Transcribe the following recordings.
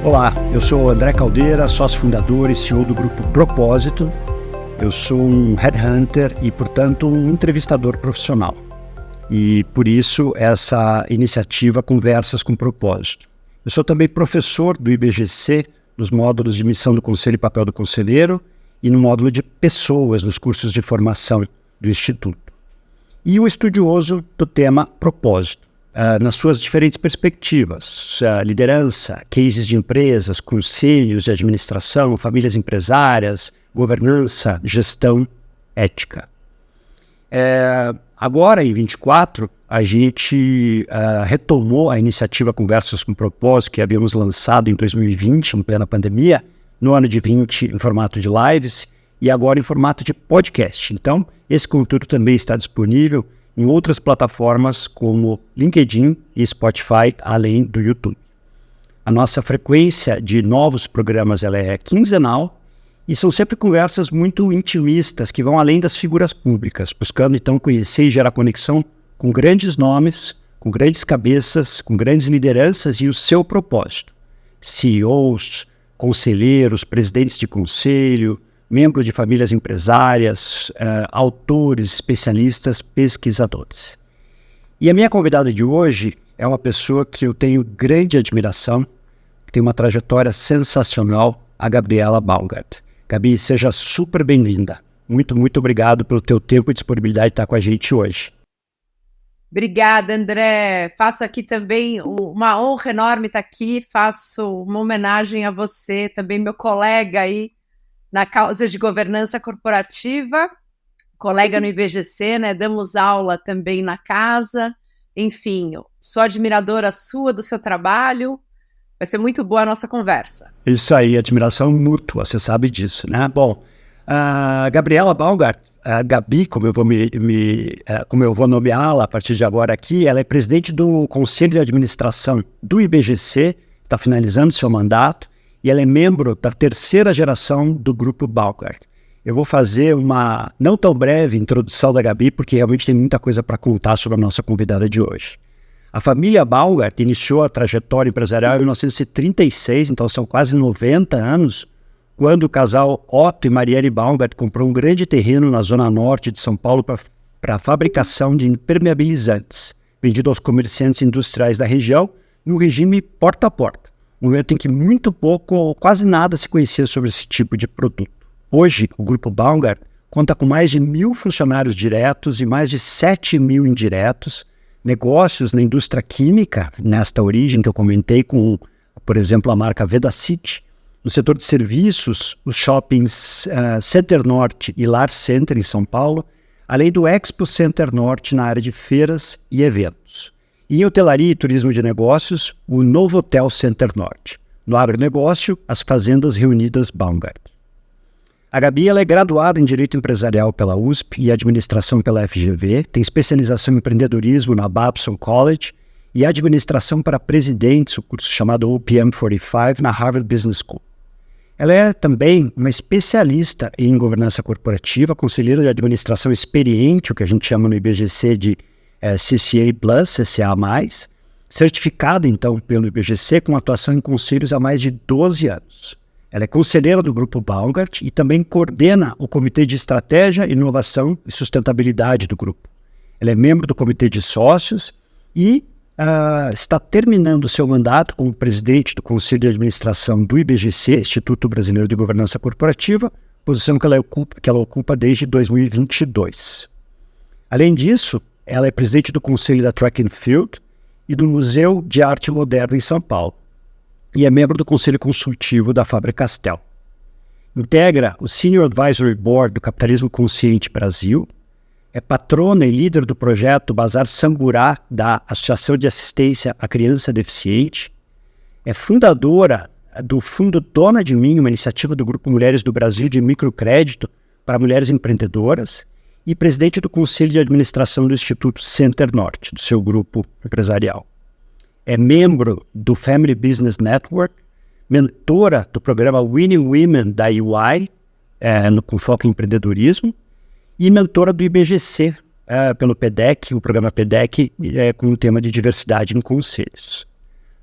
Olá, eu sou o André Caldeira, sócio fundador e CEO do Grupo Propósito. Eu sou um headhunter e, portanto, um entrevistador profissional. E, por isso, essa iniciativa Conversas com Propósito. Eu sou também professor do IBGC, nos módulos de missão do Conselho e papel do conselheiro, e no módulo de pessoas, nos cursos de formação do Instituto. E o estudioso do tema propósito, nas suas diferentes perspectivas, liderança, cases de empresas, conselhos de administração, famílias empresárias, governança, gestão, ética. Agora, em 24, a gente retomou a iniciativa Conversas com Propósito, que havíamos lançado em 2020, em plena pandemia, no ano de 20 em formato de lives e agora em formato de podcast. Então, esse conteúdo também está disponível em outras plataformas como LinkedIn e Spotify, além do YouTube. A nossa frequência de novos programas ela é quinzenal e são sempre conversas muito intimistas que vão além das figuras públicas, buscando então conhecer e gerar conexão com grandes nomes, com grandes cabeças, com grandes lideranças e o seu propósito. CEOs, conselheiros, presidentes de conselho, membros de famílias empresárias, autores, especialistas, pesquisadores. E a minha convidada de hoje é uma pessoa que eu tenho grande admiração, que tem uma trajetória sensacional, a Gabriela Baumgart. Gabi, seja super bem-vinda. Muito, muito obrigado pelo teu tempo e disponibilidade de estar com a gente hoje. Obrigada, André. Faço aqui também uma honra enorme estar aqui. Faço uma homenagem a você, também meu colega aí na causa de governança corporativa, colega no IBGC, né? Damos aula também na casa. Enfim, sou admiradora sua, do seu trabalho. Vai ser muito boa a nossa conversa. Isso aí, admiração mútua, você sabe disso, né? Bom, a Gabriela Baumgart, a Gabi, como eu vou nomeá-la a partir de agora aqui, ela é presidente do Conselho de Administração do IBGC, está finalizando seu mandato, e ela é membro da terceira geração do Grupo Baumgart. Eu vou fazer uma não tão breve introdução da Gabi, porque realmente tem muita coisa para contar sobre a nossa convidada de hoje. A família Baumgart iniciou a trajetória empresarial em 1936, então são quase 90 anos, quando o casal Otto e Marielle Baumgart comprou um grande terreno na zona norte de São Paulo para a fabricação de impermeabilizantes, vendido aos comerciantes industriais da região, no regime porta a porta, um momento em que muito pouco ou quase nada se conhecia sobre esse tipo de produto. Hoje, o Grupo Baumgart conta com mais de 1.000 funcionários diretos e mais de 7.000 indiretos, negócios na indústria química, nesta origem que eu comentei com, por exemplo, a marca Vedacity. No setor de serviços, os shoppings Center Norte e Lar Center em São Paulo, além do Expo Center Norte na área de feiras e eventos. E em hotelaria e turismo de negócios, o Novo Hotel Center Norte. No agronegócio, as Fazendas Reunidas Baumgart. A Gabi ela é graduada em Direito Empresarial pela USP e Administração pela FGV, tem especialização em empreendedorismo na Babson College e Administração para Presidentes, o curso chamado OPM 45, na Harvard Business School. Ela é também uma especialista em governança corporativa, conselheira de administração experiente, o que a gente chama no IBGC de CCA Plus, CCA+, certificada então pelo IBGC com atuação em conselhos há mais de 12 anos. Ela é conselheira do Grupo Baumgart e também coordena o Comitê de Estratégia, Inovação e Sustentabilidade do grupo. Ela é membro do Comitê de Sócios e está terminando seu mandato como presidente do Conselho de Administração do IBGC, Instituto Brasileiro de Governança Corporativa, posição que ela ocupa desde 2022. Além disso, ela é presidente do Conselho da Track and Field e do Museu de Arte Moderna em São Paulo e é membro do Conselho Consultivo da Faber-Castell. Integra o Senior Advisory Board do Capitalismo Consciente Brasil, é patrona e líder do projeto Bazar Samburá da Associação de Assistência à Criança Deficiente, é fundadora do Fundo Dona de Mim, uma iniciativa do Grupo Mulheres do Brasil de microcrédito para mulheres empreendedoras, e presidente do Conselho de Administração do Instituto Center Norte, do seu grupo empresarial. É membro do Family Business Network, mentora do programa Winning Women da UI, com foco em empreendedorismo, e mentora do IBGC, pelo PDEC, o programa PDEC, com o tema de diversidade em conselhos.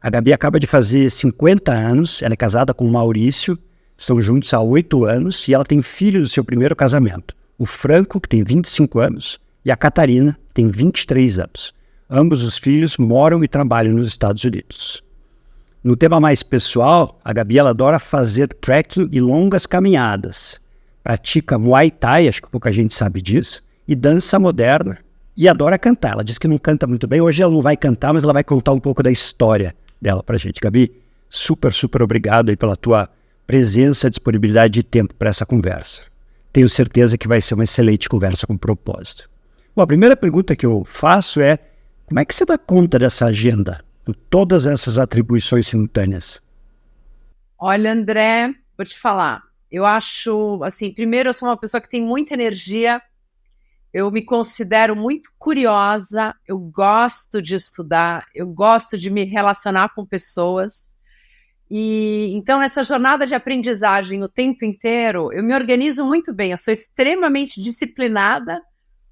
A Gabi acaba de fazer 50 anos, ela é casada com o Maurício, estão juntos há 8 anos e ela tem filho do seu primeiro casamento. O Franco, que tem 25 anos, e a Catarina, que tem 23 anos. Ambos os filhos moram e trabalham nos Estados Unidos. No tema mais pessoal, a Gabi ela adora fazer trekking e longas caminhadas. Pratica Muay Thai, acho que pouca gente sabe disso, e dança moderna. E adora cantar. Ela diz que não canta muito bem. Hoje ela não vai cantar, mas ela vai contar um pouco da história dela pra gente. Gabi, super, super obrigado aí pela tua presença, disponibilidade de tempo para essa conversa. Tenho certeza que vai ser uma excelente conversa com propósito. Bom, a primeira pergunta que eu faço é: como é que você dá conta dessa agenda, com todas essas atribuições simultâneas? Olha, André, vou te falar. Eu acho, assim, primeiro eu sou uma pessoa que tem muita energia, eu me considero muito curiosa, eu gosto de estudar, eu gosto de me relacionar com pessoas. E então, nessa jornada de aprendizagem o tempo inteiro, eu me organizo muito bem, eu sou extremamente disciplinada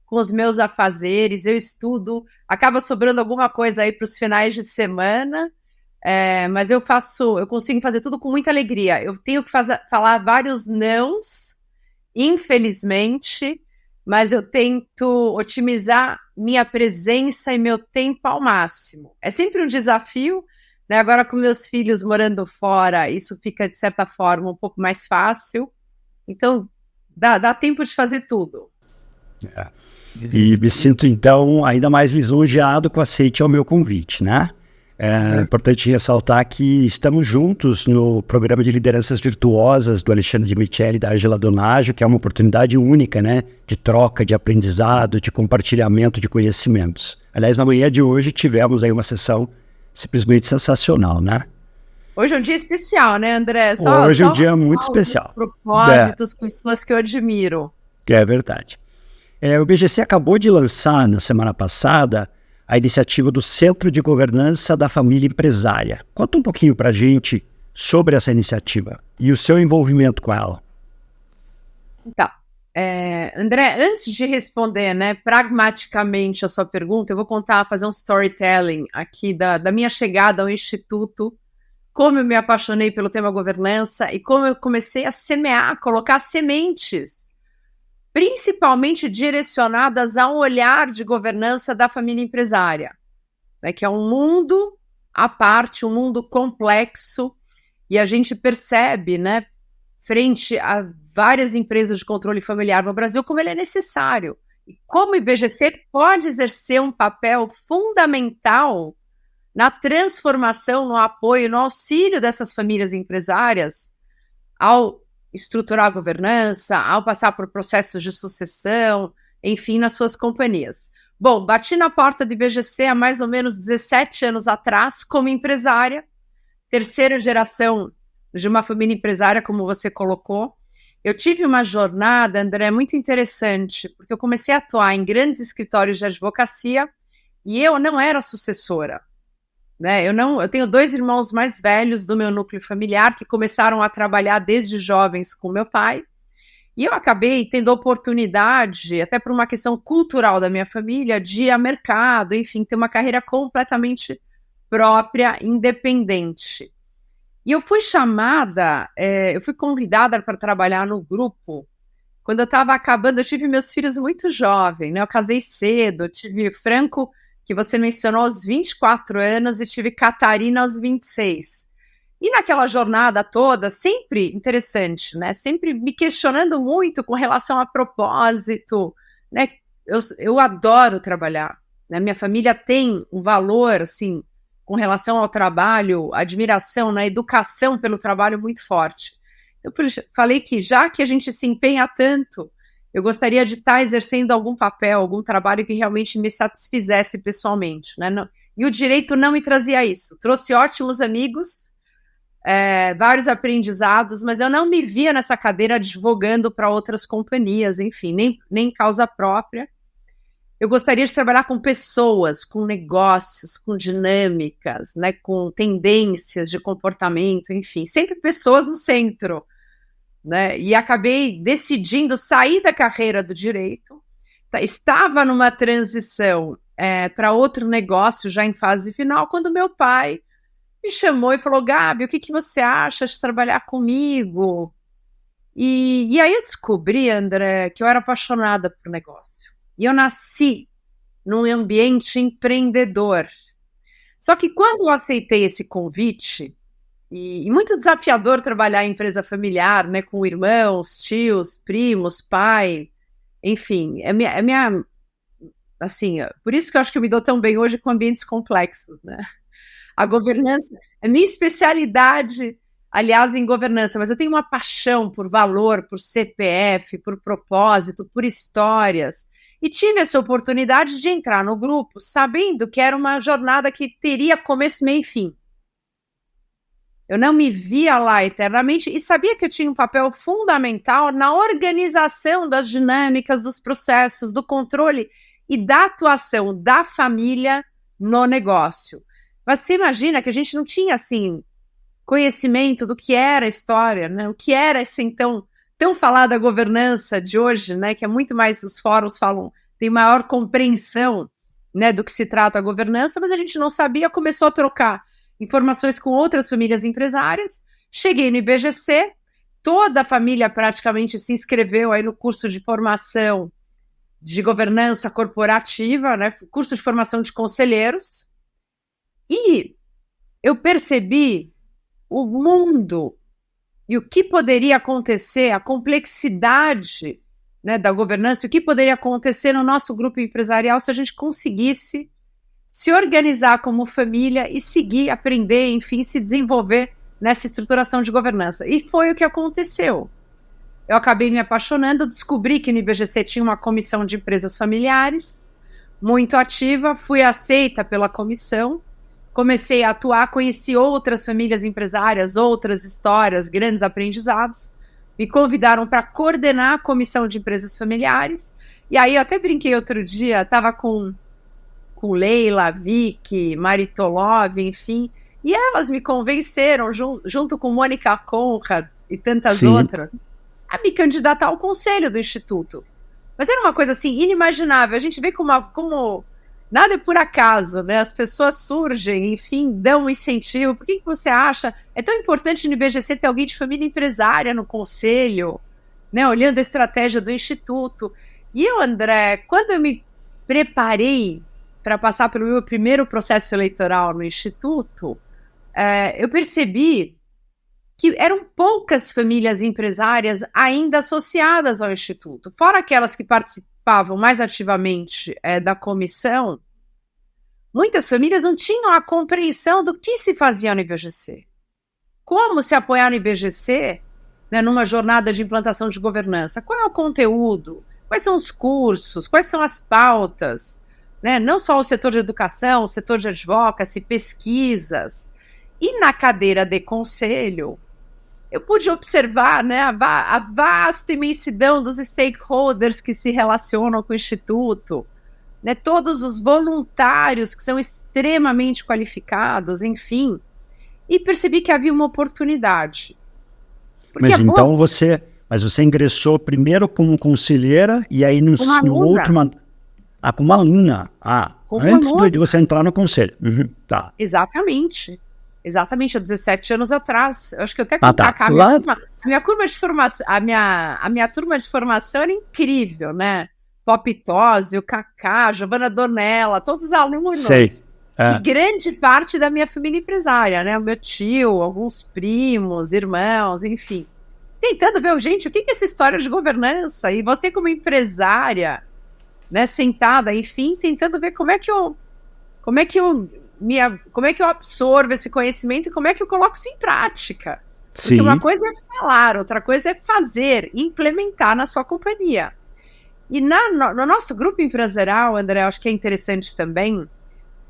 com os meus afazeres, eu estudo, acaba sobrando alguma coisa aí para os finais de semana, mas eu consigo fazer tudo com muita alegria. Eu tenho que falar vários nãos, infelizmente, mas eu tento otimizar minha presença e meu tempo ao máximo. É sempre um desafio, né? Agora com meus filhos morando fora, isso fica, de certa forma, um pouco mais fácil. Então, dá tempo de fazer tudo. E me sinto, então, ainda mais lisonjeado com o aceite ao meu convite, né? É importante ressaltar que estamos juntos no programa de lideranças virtuosas do Alexandre de Micheli e da Angela Donaggio, que é uma oportunidade única, né? De troca, de aprendizado, de compartilhamento de conhecimentos. Aliás, na manhã de hoje tivemos aí uma sessão simplesmente sensacional, né? Hoje é um dia especial, né, André? Hoje é um dia muito especial. Propósitos, pessoas que eu admiro. É verdade. O BGC acabou de lançar, na semana passada, a iniciativa do Centro de Governança da Família Empresária. Conta um pouquinho para a gente sobre essa iniciativa e o seu envolvimento com ela. Então, André, antes de responder, né, pragmaticamente a sua pergunta, eu vou fazer um storytelling aqui da minha chegada ao Instituto, como eu me apaixonei pelo tema governança e como eu comecei a semear, colocar sementes, principalmente direcionadas a um olhar de governança da família empresária, né, que é um mundo à parte, um mundo complexo, e a gente percebe, né, frente a várias empresas de controle familiar no Brasil, como ele é necessário, e como o IBGC pode exercer um papel fundamental na transformação, no apoio, no auxílio dessas famílias empresárias ao estruturar a governança, ao passar por processos de sucessão, enfim, nas suas companhias. Bom, bati na porta do IBGC há mais ou menos 17 anos atrás, como empresária, terceira geração de uma família empresária, como você colocou. Eu tive uma jornada, André, muito interessante, porque eu comecei a atuar em grandes escritórios de advocacia e eu não era sucessora. Né? Eu tenho 2 irmãos mais velhos do meu núcleo familiar que começaram a trabalhar desde jovens com meu pai, e eu acabei tendo oportunidade, até por uma questão cultural da minha família, de ir a mercado, enfim, ter uma carreira completamente própria, independente. E eu fui eu fui convidada para trabalhar no grupo quando eu estava acabando. Eu tive meus filhos muito jovens, né? Eu casei cedo, eu tive Franco, que você mencionou, aos 24 anos, e tive Catarina aos 26. E naquela jornada toda, sempre interessante, né? Sempre me questionando muito com relação a propósito, né? Eu adoro trabalhar, né? Minha família tem um valor, assim, com relação ao trabalho, admiração, na educação pelo trabalho muito forte. Eu falei que, já que a gente se empenha tanto, eu gostaria de estar exercendo algum papel, algum trabalho que realmente me satisfizesse pessoalmente, né? E o direito não me trazia isso. Trouxe ótimos amigos, vários aprendizados, mas eu não me via nessa cadeira advogando para outras companhias, enfim, nem causa própria. Eu gostaria de trabalhar com pessoas, com negócios, com dinâmicas, né? Com tendências de comportamento, enfim, sempre pessoas no centro. Né? E acabei decidindo sair da carreira do direito. Estava numa transição para outro negócio já em fase final, quando meu pai me chamou e falou, Gabi, o que você acha de trabalhar comigo? E aí eu descobri, André, que eu era apaixonada por negócio. E eu nasci num ambiente empreendedor. Só que quando eu aceitei esse convite, e muito desafiador trabalhar em empresa familiar, né, com irmãos, tios, primos, pai, enfim, assim, por isso que eu acho que eu me dou tão bem hoje com ambientes complexos, né? A governança é minha especialidade, aliás, em governança, mas eu tenho uma paixão por valor, por CPF, por propósito, por histórias. E tive essa oportunidade de entrar no grupo sabendo que era uma jornada que teria começo, meio e fim. Eu não me via lá eternamente e sabia que eu tinha um papel fundamental na organização das dinâmicas, dos processos, do controle e da atuação da família no negócio. Mas você imagina que a gente não tinha, assim, conhecimento do que era a história, né? O que era essa, então, tão falada governança de hoje, né? Que é muito mais, os fóruns falam, tem maior compreensão, né, do que se trata a governança, mas a gente não sabia, começou a trocar informações com outras famílias empresárias. Cheguei no IBGC, toda a família praticamente se inscreveu aí no curso de formação de governança corporativa, né, curso de formação de conselheiros, e eu percebi o mundo e o que poderia acontecer, a complexidade, né, da governança, o que poderia acontecer no nosso grupo empresarial se a gente conseguisse se organizar como família e seguir, aprender, enfim, se desenvolver nessa estruturação de governança. E foi o que aconteceu. Eu acabei me apaixonando, descobri que no IBGC tinha uma comissão de empresas familiares, muito ativa, fui aceita pela comissão, comecei a atuar, conheci outras famílias empresárias, outras histórias, grandes aprendizados, me convidaram para coordenar a comissão de empresas familiares, e aí eu até brinquei outro dia, estava com Leila, Vicky, Maritolov, enfim, e elas me convenceram, junto com Mônica Conrad e tantas outras, a me candidatar ao conselho do Instituto. Mas era uma coisa assim, inimaginável. A gente vê como nada é por acaso, né? As pessoas surgem, enfim, dão um incentivo. Por que você acha? É tão importante no IBGC ter alguém de família empresária no conselho, né? Olhando a estratégia do Instituto. E eu, André, quando eu me preparei para passar pelo meu primeiro processo eleitoral no Instituto, eu percebi que eram poucas famílias empresárias ainda associadas ao Instituto. Fora aquelas que participavam mais ativamente da comissão, muitas famílias não tinham a compreensão do que se fazia no IBGC. Como se apoiar no IBGC, né, numa jornada de implantação de governança? Qual é o conteúdo? Quais são os cursos? Quais são as pautas? Né? Não só o setor de educação, o setor de advocacy, pesquisas. E na cadeira de conselho, eu pude observar, né, a vasta imensidão dos stakeholders que se relacionam com o Instituto, né, todos os voluntários que são extremamente qualificados, enfim, e percebi que havia uma oportunidade. Mas então você ingressou primeiro como conselheira e aí no outro... como aluna. Antes de você entrar no conselho. Tá. Exatamente, há 17 anos atrás. Eu acho que eu até a minha turma de formação, a minha turma de formação era incrível, né? Pop Tosi, o Kaká, Giovanna Donella, todos os alunos. Sei. E grande parte da minha família empresária, né? O meu tio, alguns primos, irmãos, enfim. Tentando ver, gente, o que é essa história de governança? E você como empresária, né, sentada, enfim, tentando ver como é que eu absorvo esse conhecimento e como é que eu coloco isso em prática. Porque uma coisa é falar, outra coisa é fazer, implementar na sua companhia. E no nosso grupo empresarial, André, acho que é interessante também,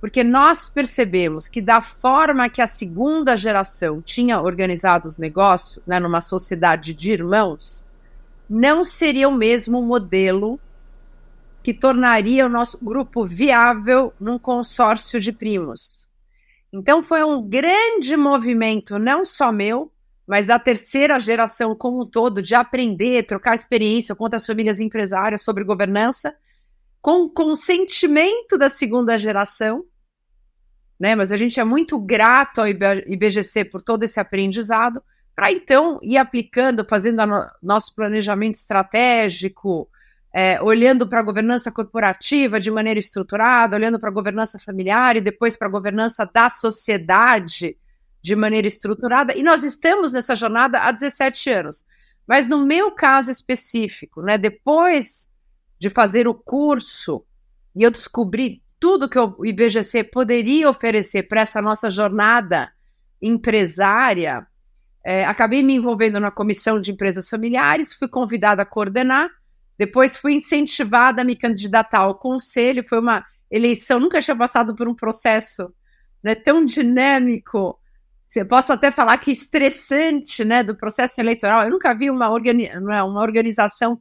porque nós percebemos que da forma que a segunda geração tinha organizado os negócios, né, numa sociedade de irmãos, não seria o mesmo modelo que tornaria o nosso grupo viável num consórcio de primos. Então foi um grande movimento, não só meu, mas da terceira geração como um todo, de aprender, trocar experiência com outras famílias empresárias sobre governança, com consentimento da segunda geração, né? Mas a gente é muito grato ao IBGC por todo esse aprendizado, para então ir aplicando, fazendo nosso planejamento estratégico, olhando para a governança corporativa de maneira estruturada, olhando para a governança familiar e depois para a governança da sociedade de maneira estruturada. E nós estamos nessa jornada há 17 anos. Mas no meu caso específico, né, depois de fazer o curso, e eu descobri tudo que o IBGC poderia oferecer para essa nossa jornada empresária, acabei me envolvendo na comissão de empresas familiares, fui convidada a coordenar, depois fui incentivada a me candidatar ao conselho, foi uma eleição, nunca tinha passado por um processo, né, tão dinâmico, posso até falar que estressante, né, do processo eleitoral. Eu nunca vi uma organização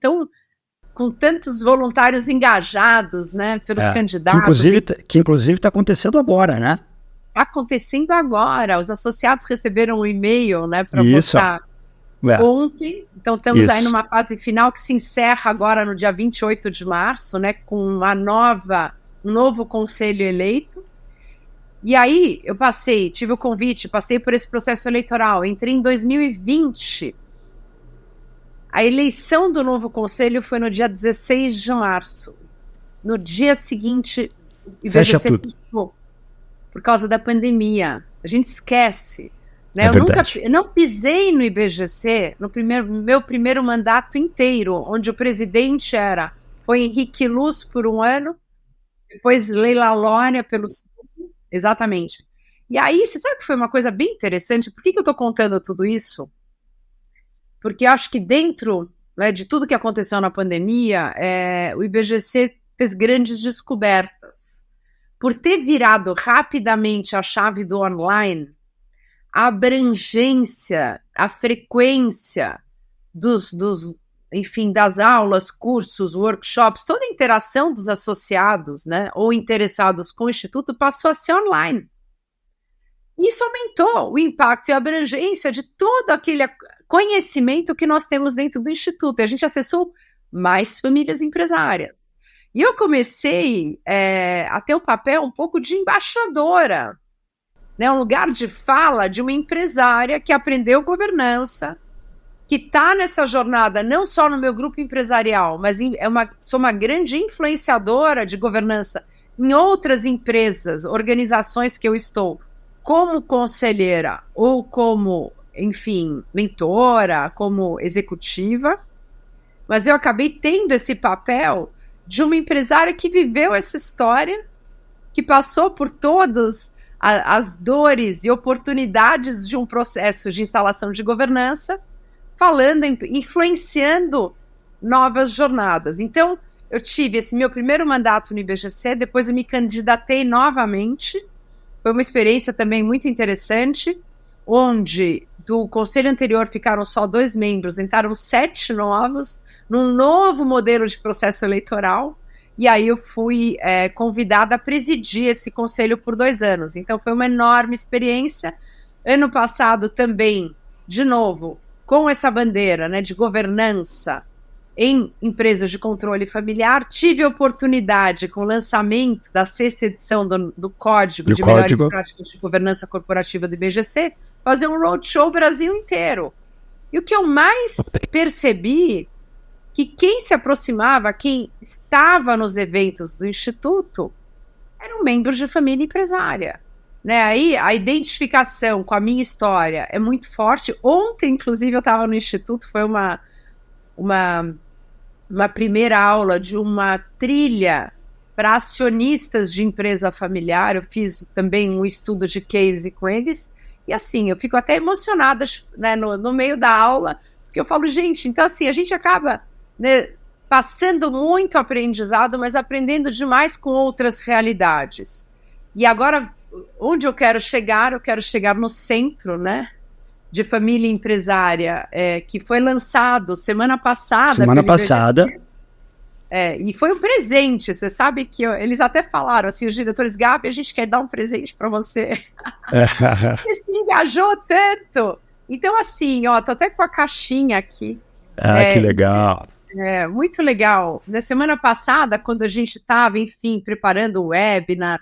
com tantos voluntários engajados, né, pelos candidatos. Que inclusive está acontecendo agora, né? Está acontecendo agora. Os associados receberam um e-mail, né, para votar ontem. Então estamos aí numa fase final que se encerra agora no dia 28 de março, né, com um novo conselho eleito. E aí eu tive o convite, passei por esse processo eleitoral, entrei em 2020. A eleição do novo conselho foi no dia 16 de março. No dia seguinte, o IBGC fechou por causa da pandemia. A gente esquece. Né? Eu não pisei no IBGC no meu primeiro mandato inteiro, onde o presidente foi Henrique Luz por um ano, depois Leila Lória pelo segundo. Exatamente. E aí, você sabe que foi uma coisa bem interessante? Por que eu estou contando tudo isso? Porque eu acho que dentro, né, de tudo que aconteceu na pandemia, o IBGC fez grandes descobertas. Por ter virado rapidamente a chave do online, a abrangência, a frequência das aulas, cursos, workshops, toda a interação dos associados, né, ou interessados com o Instituto passou a ser online. Isso aumentou o impacto e a abrangência de todo aquele conhecimento que nós temos dentro do Instituto. E a gente acessou mais famílias empresárias. E eu comecei a ter um papel um pouco de embaixadora, né, um lugar de fala de uma empresária que aprendeu governança, que está nessa jornada, não só no meu grupo empresarial, mas sou uma grande influenciadora de governança em outras empresas, organizações que eu estou, como conselheira ou como, enfim, mentora, como executiva. Mas eu acabei tendo esse papel de uma empresária que viveu essa história, que passou por todas as dores e oportunidades de um processo de instalação de governança, falando, influenciando novas jornadas. Então, eu tive esse meu primeiro mandato no IBGC, depois eu me candidatei novamente. Foi uma experiência também muito interessante, onde do conselho anterior ficaram só 2 membros, entraram 7 novos, num novo modelo de processo eleitoral, e aí eu fui convidada a presidir esse conselho por 2 anos. Então, foi uma enorme experiência. Ano passado também, de novo, com essa bandeira, né, de governança em empresas de controle familiar, tive a oportunidade, com o lançamento da 6ª edição do Código de Melhores Práticas de Governança Corporativa do IBGC, fazer um roadshow Brasil inteiro. E o que eu mais percebi, que quem se aproximava, quem estava nos eventos do Instituto, eram membros de família empresária. Né, aí a identificação com a minha história é muito forte. Ontem, inclusive, eu estava no Instituto, foi uma primeira aula de uma trilha para acionistas de empresa familiar. Eu fiz também um estudo de case com eles, e assim, eu fico até emocionada, né, no meio da aula, porque eu falo, gente, então assim, a gente acaba, né, passando muito aprendizado, mas aprendendo demais com outras realidades. E agora, onde eu quero chegar no centro, né, de família empresária, que foi lançado semana passada. E foi um presente, você sabe que eles até falaram, assim, os diretores, Gabi, a gente quer dar um presente para você. Você se engajou tanto. Então, assim, ó, tô até com a caixinha aqui. Que legal. Muito legal. Na semana passada, quando a gente estava, enfim, preparando o webinar,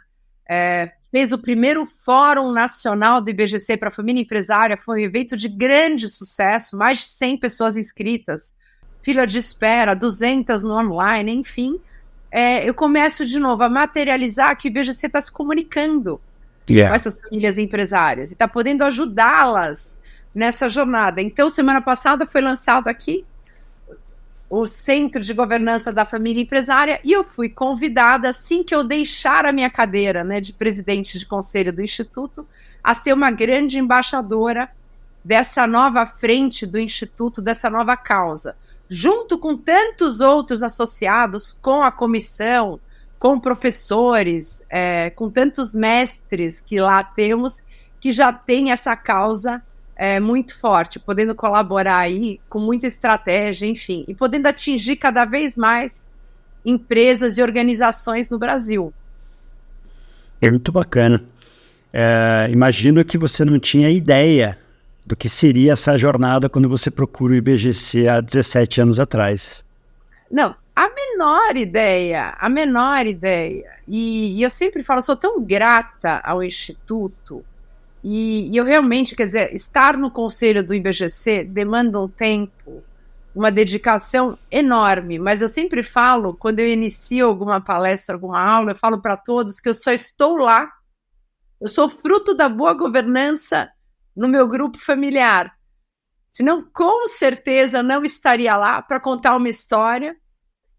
fez o primeiro Fórum Nacional do IBGC para a Família Empresária, foi um evento de grande sucesso, mais de 100 pessoas inscritas, fila de espera, 200 no online, enfim. Eu começo de novo a materializar que o IBGC está se comunicando com essas famílias empresárias e está podendo ajudá-las nessa jornada. Então, semana passada foi lançado aqui o Centro de Governança da Família Empresária, e eu fui convidada, assim que eu deixar a minha cadeira, né, de presidente de conselho do Instituto, a ser uma grande embaixadora dessa nova frente do Instituto, dessa nova causa, junto com tantos outros associados, com a comissão, com professores, com tantos mestres que lá temos, que já tem essa causa muito forte, podendo colaborar aí com muita estratégia, enfim, e podendo atingir cada vez mais empresas e organizações no Brasil. É muito bacana. Imagino que você não tinha ideia do que seria essa jornada quando você procura o IBGC há 17 anos atrás. Não, a menor ideia. E eu sempre falo, sou tão grata ao Instituto. E eu realmente, quer dizer, estar no conselho do IBGC demanda um tempo, uma dedicação enorme, mas eu sempre falo, quando eu inicio alguma palestra, alguma aula, eu falo para todos que eu só estou lá, eu sou fruto da boa governança no meu grupo familiar. Senão, com certeza, eu não estaria lá para contar uma história,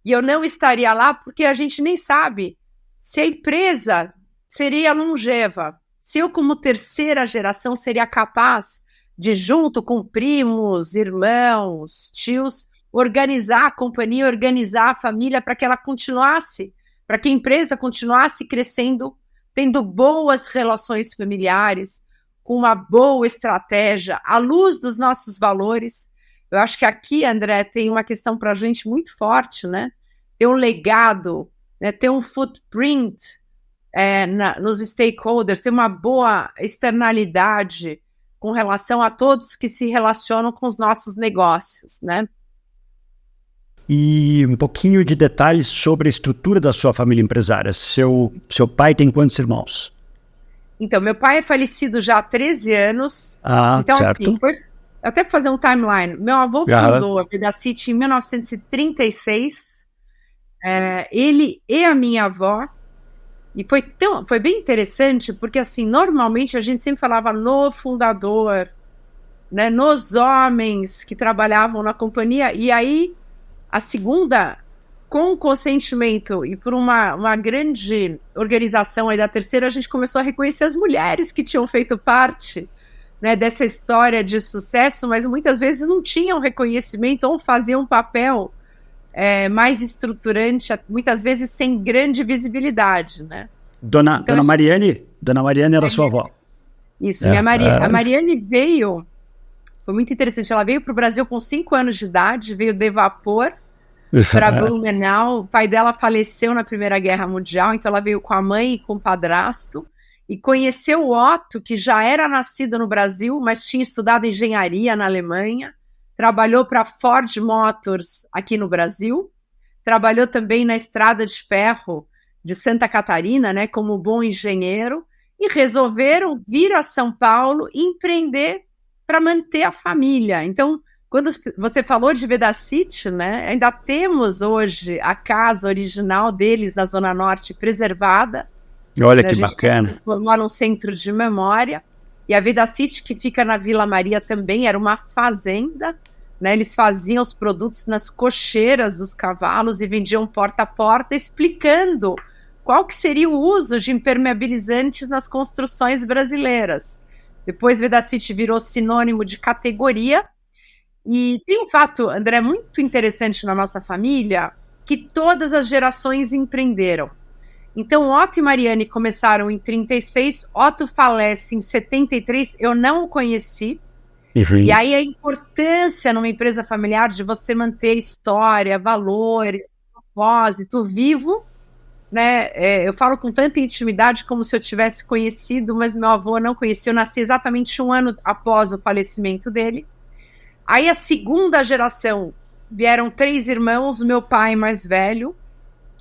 e eu não estaria lá porque a gente nem sabe se a empresa seria longeva. Se eu, como terceira geração, seria capaz de, junto com primos, irmãos, tios, organizar a companhia, organizar a família para que ela continuasse, para que a empresa continuasse crescendo, tendo boas relações familiares, com uma boa estratégia, à luz dos nossos valores. Eu acho que aqui, André, tem uma questão para a gente muito forte, né? Ter um legado, né? Ter um footprint nos stakeholders, ter uma boa externalidade com relação a todos que se relacionam com os nossos negócios, né? E um pouquinho de detalhes sobre a estrutura da sua família empresária. Seu pai tem quantos irmãos? Então, meu pai é falecido já há 13 anos. Então, certo. Assim, até fazer um timeline. Meu avô fundou a Vedacity em 1936. Ele e a minha avó. E foi bem interessante, porque assim, normalmente a gente sempre falava no fundador, né, nos homens que trabalhavam na companhia, e aí a segunda, com o consentimento e por uma grande organização aí da terceira, a gente começou a reconhecer as mulheres que tinham feito parte, né, dessa história de sucesso, mas muitas vezes não tinham reconhecimento ou faziam um papel mais estruturante, muitas vezes sem grande visibilidade, né? Dona Mariane era sua avó. Isso, a Mariane veio, foi muito interessante, ela veio para o Brasil com 5 anos de idade, veio de vapor para Blumenau, o pai dela faleceu na Primeira Guerra Mundial, então ela veio com a mãe e com o padrasto, e conheceu o Otto, que já era nascido no Brasil, mas tinha estudado engenharia na Alemanha, trabalhou para a Ford Motors aqui no Brasil, trabalhou também na Estrada de Ferro de Santa Catarina, né, como bom engenheiro, e resolveram vir a São Paulo e empreender para manter a família. Então, quando você falou de Vedacity, né, ainda temos hoje a casa original deles na Zona Norte preservada. Olha que bacana. Transformou num centro de memória. E a Vedacity, que fica na Vila Maria também, era uma fazenda, né? Eles faziam os produtos nas cocheiras dos cavalos e vendiam porta a porta, explicando qual que seria o uso de impermeabilizantes nas construções brasileiras. Depois Vedacity virou sinônimo de categoria. E tem um fato, André, muito interessante na nossa família, que todas as gerações empreenderam. Então, Otto e Mariane começaram em 36, Otto falece em 73, eu não o conheci. Uhum. E aí a importância numa empresa familiar de você manter história, valores, propósito vivo, né? Eu falo com tanta intimidade como se eu tivesse conhecido, mas meu avô não conhecia, eu nasci exatamente 1 ano após o falecimento dele. Aí a segunda geração, vieram 3 irmãos, meu pai mais velho,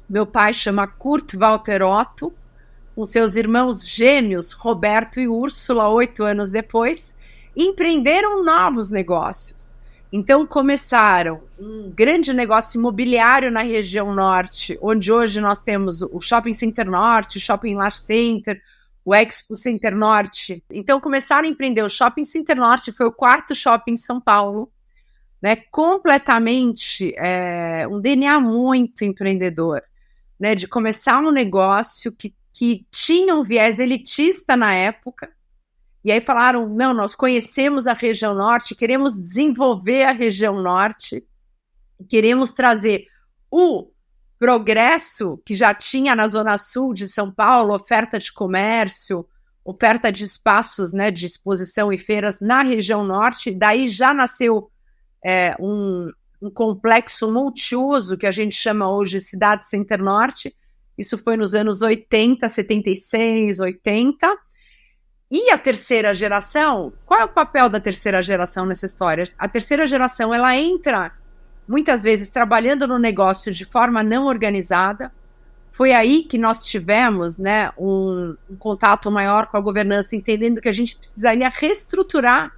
meu pai chama Kurt Walter Otto, com seus irmãos gêmeos, Roberto e Úrsula, 8 anos depois, empreenderam novos negócios. Então começaram um grande negócio imobiliário na região norte, onde hoje nós temos o Shopping Center Norte, o Shopping Lar Center, o Expo Center Norte. Então começaram a empreender. O Shopping Center Norte foi o 4º shopping em São Paulo, né, completamente um DNA muito empreendedor, né, de começar um negócio que tinha um viés elitista na época. E aí falaram, não, nós conhecemos a região norte, queremos desenvolver a região norte, queremos trazer o progresso que já tinha na zona sul de São Paulo, oferta de comércio, oferta de espaços, né, de exposição e feiras na região norte. Daí já nasceu um complexo multiuso que a gente chama hoje Cidade Center Norte. Isso foi nos anos 80, 76, 80. E a terceira geração, qual é o papel da terceira geração nessa história? A terceira geração, ela entra, muitas vezes, trabalhando no negócio de forma não organizada. Foi aí que nós tivemos, né, um contato maior com a governança, entendendo que a gente precisaria reestruturar,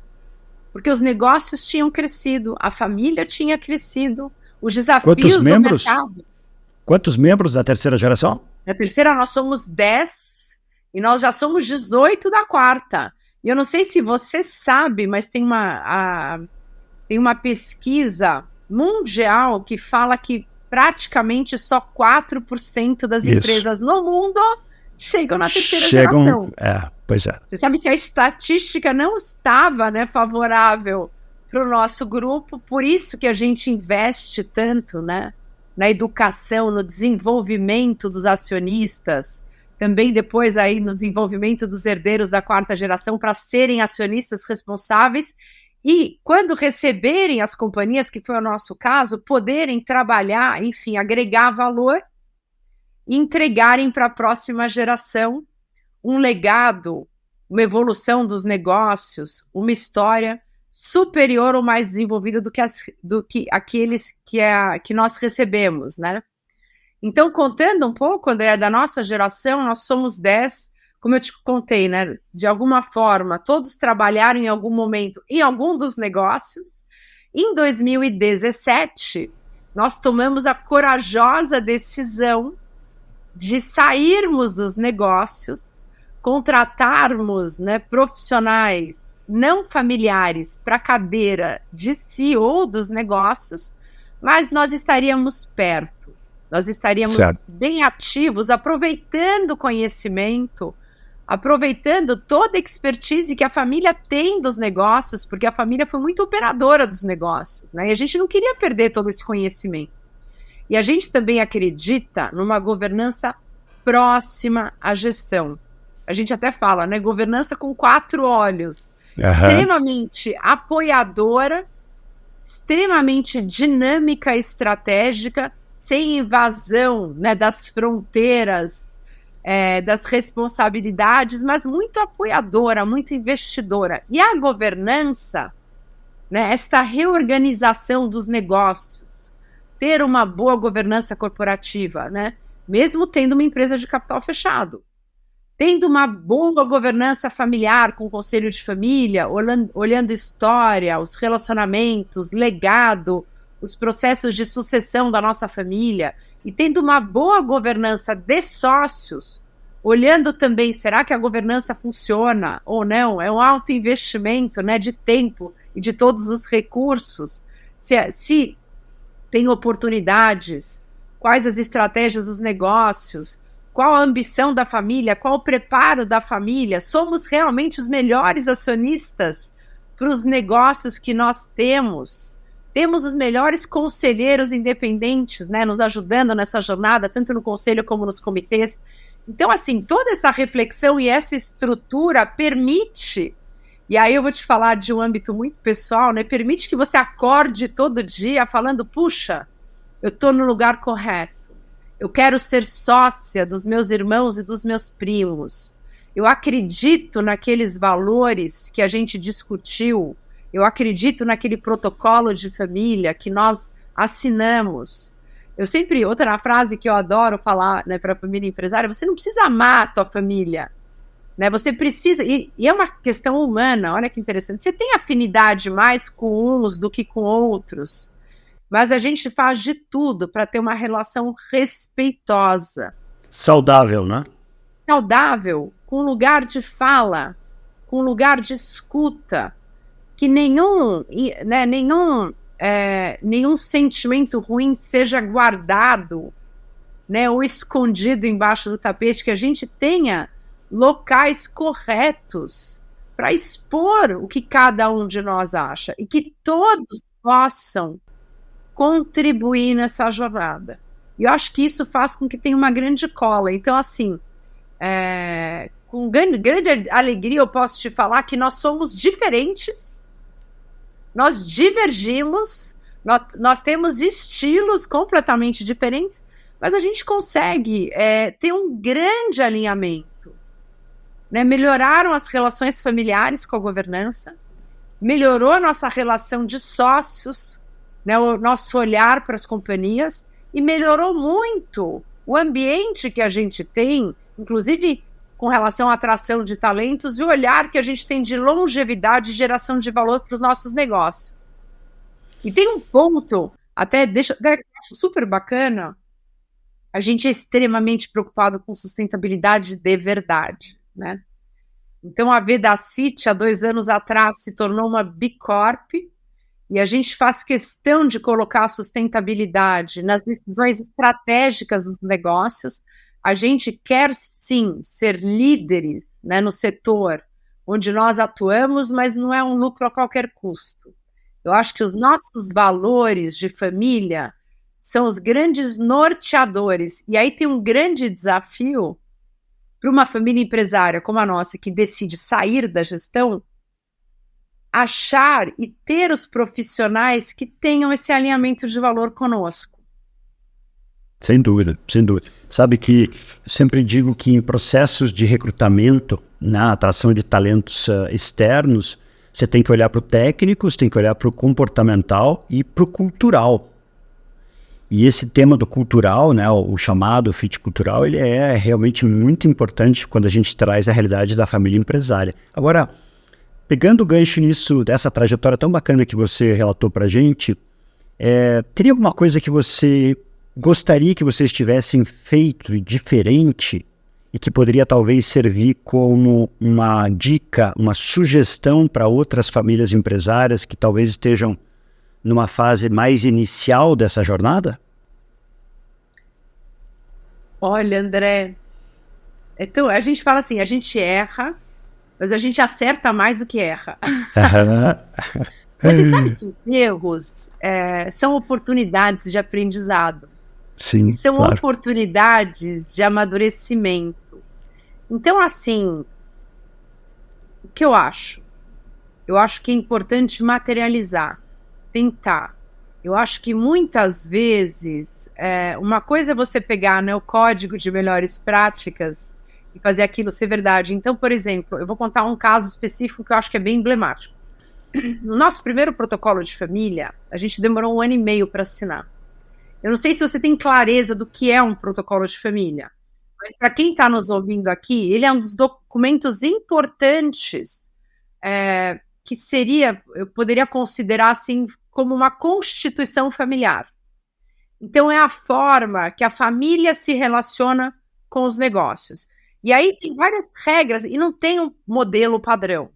porque os negócios tinham crescido, a família tinha crescido, os desafios do mercado. Quantos membros da terceira geração? Na terceira, nós somos 10. E nós já somos 18 da 4ª. E eu não sei se você sabe, mas tem uma pesquisa mundial que fala que praticamente só 4% das empresas no mundo chegam na terceira geração. Pois é. Você sabe que a estatística não estava, né, favorável para o nosso grupo, por isso que a gente investe tanto, né, na educação, no desenvolvimento dos acionistas, também depois aí no desenvolvimento dos herdeiros da 4ª geração para serem acionistas responsáveis e, quando receberem as companhias, que foi o nosso caso, poderem trabalhar, enfim, agregar valor e entregarem para a próxima geração um legado, uma evolução dos negócios, uma história superior ou mais desenvolvida do que aqueles que nós recebemos, né? Então, contando um pouco, André, da nossa geração, nós somos 10, como eu te contei, né? De alguma forma, todos trabalharam em algum momento em algum dos negócios. Em 2017, nós tomamos a corajosa decisão de sairmos dos negócios, contratarmos, né, profissionais não familiares para a cadeira de CEO dos negócios, mas nós estaríamos perto. Nós estaríamos bem ativos, aproveitando conhecimento, aproveitando toda a expertise que a família tem dos negócios, porque a família foi muito operadora dos negócios, né? E a gente não queria perder todo esse conhecimento. E a gente também acredita numa governança próxima à gestão. A gente até fala, né? Governança com 4 olhos. Extremamente apoiadora, extremamente dinâmica e estratégica, sem invasão, né, das fronteiras, das responsabilidades, mas muito apoiadora, muito investidora. E a governança, né, esta reorganização dos negócios, ter uma boa governança corporativa, né, mesmo tendo uma empresa de capital fechado, tendo uma boa governança familiar com o conselho de família, olhando história, os relacionamentos, legado, os processos de sucessão da nossa família, e tendo uma boa governança de sócios, olhando também, será que a governança funciona ou não? É um alto investimento, né, de tempo e de todos os recursos. Se tem oportunidades, quais as estratégias dos negócios, qual a ambição da família, qual o preparo da família, somos realmente os melhores acionistas para os negócios que nós temos. Temos os melhores conselheiros independentes, né, nos ajudando nessa jornada, tanto no conselho como nos comitês. Então, assim, toda essa reflexão e essa estrutura permite, e aí eu vou te falar de um âmbito muito pessoal, né, permite que você acorde todo dia falando, puxa, eu estou no lugar correto, eu quero ser sócia dos meus irmãos e dos meus primos, eu acredito naqueles valores que a gente discutiu, eu acredito naquele protocolo de família que nós assinamos. Outra frase que eu adoro falar, né, para a família empresária, você não precisa amar a tua família, né? Você precisa, e é uma questão humana, olha que interessante, você tem afinidade mais com uns do que com outros, mas a gente faz de tudo para ter uma relação respeitosa. Saudável, né? Saudável, com lugar de fala, com lugar de escuta, que nenhum sentimento ruim seja guardado, né, ou escondido embaixo do tapete, que a gente tenha locais corretos para expor o que cada um de nós acha e que todos possam contribuir nessa jornada. E eu acho que isso faz com que tenha uma grande cola. Então, assim, com grande alegria eu posso te falar que nós somos diferentes, nós divergimos, nós temos estilos completamente diferentes, mas a gente consegue ter um grande alinhamento, né? Melhoraram as relações familiares com a governança, melhorou a nossa relação de sócios, né? O nosso olhar para as companhias, e melhorou muito o ambiente que a gente tem, inclusive com relação à atração de talentos e o olhar que a gente tem de longevidade e geração de valor para os nossos negócios. E tem um ponto, até que eu acho super bacana, a gente é extremamente preocupado com sustentabilidade de verdade, né? Então a Vedacity, há 2 anos atrás, se tornou uma B Corp, e a gente faz questão de colocar a sustentabilidade nas decisões estratégicas dos negócios. A gente quer, sim, ser líderes, né, no setor onde nós atuamos, mas não é um lucro a qualquer custo. Eu acho que os nossos valores de família são os grandes norteadores. E aí tem um grande desafio para uma família empresária como a nossa, que decide sair da gestão, achar e ter os profissionais que tenham esse alinhamento de valor conosco. Sem dúvida, sem dúvida. Sabe que eu sempre digo que em processos de recrutamento, na atração de talentos externos, você tem que olhar para o técnico, você tem que olhar para o comportamental e para o cultural. E esse tema do cultural, né, o chamado fit cultural, ele é realmente muito importante quando a gente traz a realidade da família empresária. Agora, pegando o gancho nisso, dessa trajetória tão bacana que você relatou para a gente, teria alguma coisa que você gostaria que vocês tivessem feito diferente e que poderia talvez servir como uma dica, uma sugestão para outras famílias empresárias que talvez estejam numa fase mais inicial dessa jornada? Olha, André, então a gente fala assim, a gente erra, mas a gente acerta mais do que erra. Você sabe que erros são oportunidades de aprendizado. Sim, são claro. Oportunidades de amadurecimento. Então, assim, o que eu acho? Eu acho que é importante materializar, tentar. Eu acho que muitas vezes, uma coisa é você pegar, né, o código de melhores práticas e fazer aquilo ser verdade. Então, por exemplo, eu vou contar um caso específico que eu acho que é bem emblemático. No nosso primeiro protocolo de família, a gente demorou 1 ano e meio para assinar. Eu não sei se você tem clareza do que é um protocolo de família, mas para quem está nos ouvindo aqui, ele é um dos documentos importantes que eu poderia considerar assim como uma constituição familiar. Então é a forma que a família se relaciona com os negócios. E aí tem várias regras e não tem um modelo padrão.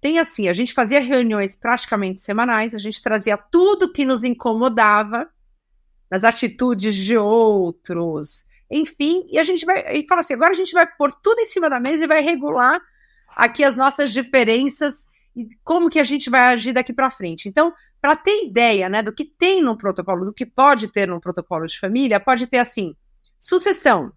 Tem assim, a gente fazia reuniões praticamente semanais, a gente trazia tudo que nos incomodava nas atitudes de outros, enfim, e a gente vai fala assim, agora a gente vai pôr tudo em cima da mesa e vai regular aqui as nossas diferenças e como que a gente vai agir daqui para frente. Então, para ter ideia, né, do que tem no protocolo, do que pode ter no protocolo de família, pode ter assim, sucessão,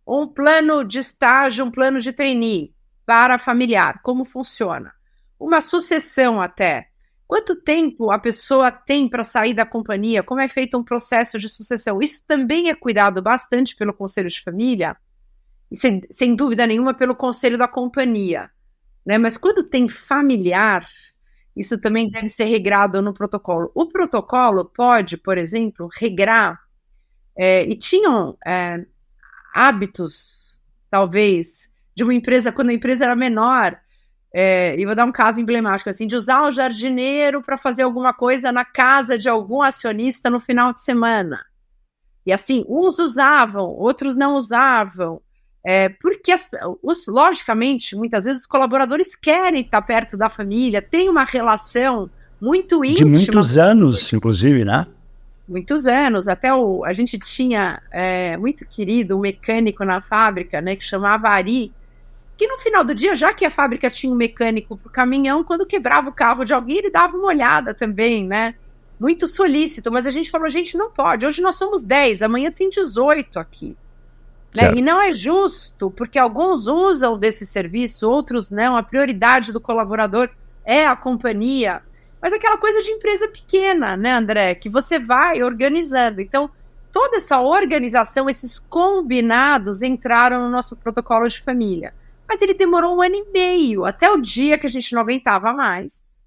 um plano de estágio, um plano de trainee para familiar, como funciona? Uma sucessão até. Quanto tempo a pessoa tem para sair da companhia? Como é feito um processo de sucessão? Isso também é cuidado bastante pelo Conselho de Família, e sem dúvida nenhuma pelo Conselho da Companhia, né? Mas quando tem familiar, Isso também deve ser regrado no protocolo. O protocolo pode, por exemplo, regrar, e tinham hábitos, talvez, de uma empresa, quando a empresa era menor, e vou dar um caso emblemático, assim, de usar o jardineiro para fazer alguma coisa na casa de algum acionista no final de semana. E assim, uns usavam, outros não usavam, porque, logicamente, muitas vezes os colaboradores querem estar perto da família, tem uma relação muito íntima. De muitos anos, inclusive, né? Muitos anos, até a gente tinha muito querido um mecânico na fábrica, né, que chamava Ari, que no final do dia, já que a fábrica tinha um mecânico para o caminhão, quando quebrava o carro de alguém, ele dava uma olhada também, né? Muito solícito, mas a gente falou, gente, não pode, hoje nós somos 10, amanhã tem 18 aqui. Né? E não é justo, porque alguns usam desse serviço, outros não, a prioridade do colaborador é a companhia, mas aquela coisa de empresa pequena, né, André, que você vai organizando. Então, toda essa organização, esses combinados entraram no nosso protocolo de família. Mas ele demorou 1 ano e meio, até o dia que a gente não aguentava mais.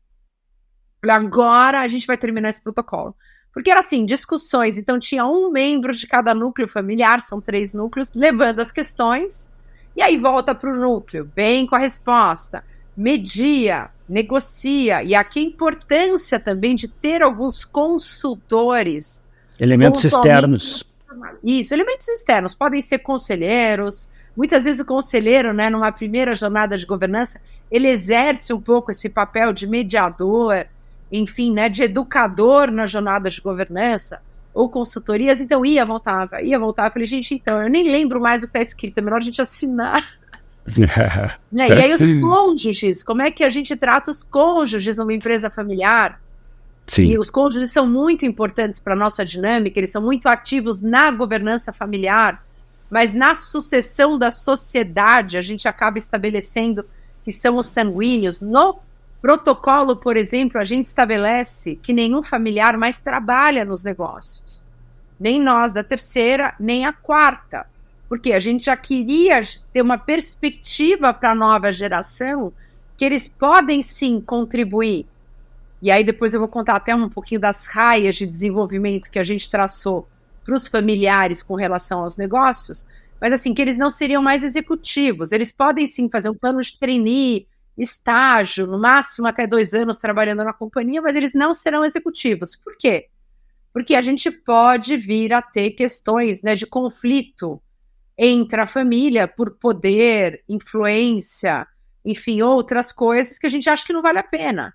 Agora a gente vai terminar esse protocolo. Porque era assim, discussões, então tinha um membro de cada núcleo familiar, são 3 núcleos, levando as questões, e aí volta para o núcleo, vem com a resposta, media, negocia, e aqui a importância também de ter alguns consultores. Elementos externos. Isso, elementos externos, podem ser conselheiros, muitas vezes o conselheiro, né, numa primeira jornada de governança, ele exerce um pouco esse papel de mediador, enfim, né, de educador na jornada de governança, ou consultorias, então voltava, eu falei, gente, então, eu nem lembro mais o que está escrito, é melhor a gente assinar. Né? E aí os cônjuges, como é que a gente trata os cônjuges numa empresa familiar? Sim. E os cônjuges são muito importantes para a nossa dinâmica, eles são muito ativos na governança familiar, mas na sucessão da sociedade, a gente acaba estabelecendo que são os sanguíneos. No protocolo, por exemplo, a gente estabelece que nenhum familiar mais trabalha nos negócios. Nem nós da terceira, nem a quarta. Porque a gente já queria ter uma perspectiva para a nova geração que eles podem sim contribuir. E aí depois eu vou contar até um pouquinho das raias de desenvolvimento que a gente traçou para os familiares com relação aos negócios, mas assim, que eles não seriam mais executivos. Eles podem sim fazer um plano de trainee, estágio, no máximo até 2 anos trabalhando na companhia, mas eles não serão executivos. Por quê? Porque a gente pode vir a ter questões, né, de conflito entre a família por poder, influência, enfim, outras coisas que a gente acha que não vale a pena.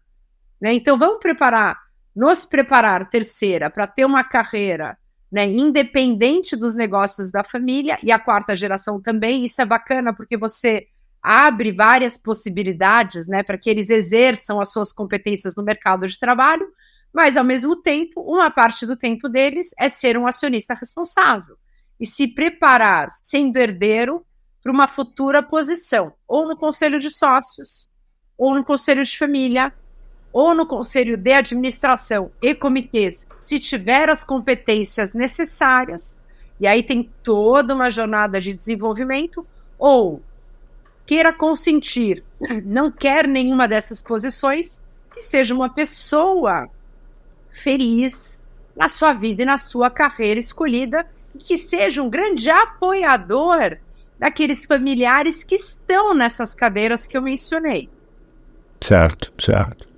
Né? Então vamos nos preparar, terceira, para ter uma carreira, né, independente dos negócios da família, e a 4ª geração também. Isso é bacana porque você abre várias possibilidades, né, para que eles exerçam as suas competências no mercado de trabalho, mas, ao mesmo tempo, uma parte do tempo deles é ser um acionista responsável e se preparar, sendo herdeiro, para uma futura posição, ou no conselho de sócios, ou no conselho de família, ou no conselho de administração e comitês, se tiver as competências necessárias, e aí tem toda uma jornada de desenvolvimento, ou queira consentir, não quer nenhuma dessas posições, que seja uma pessoa feliz na sua vida e na sua carreira escolhida, e que seja um grande apoiador daqueles familiares que estão nessas cadeiras que eu mencionei. Certo, certo.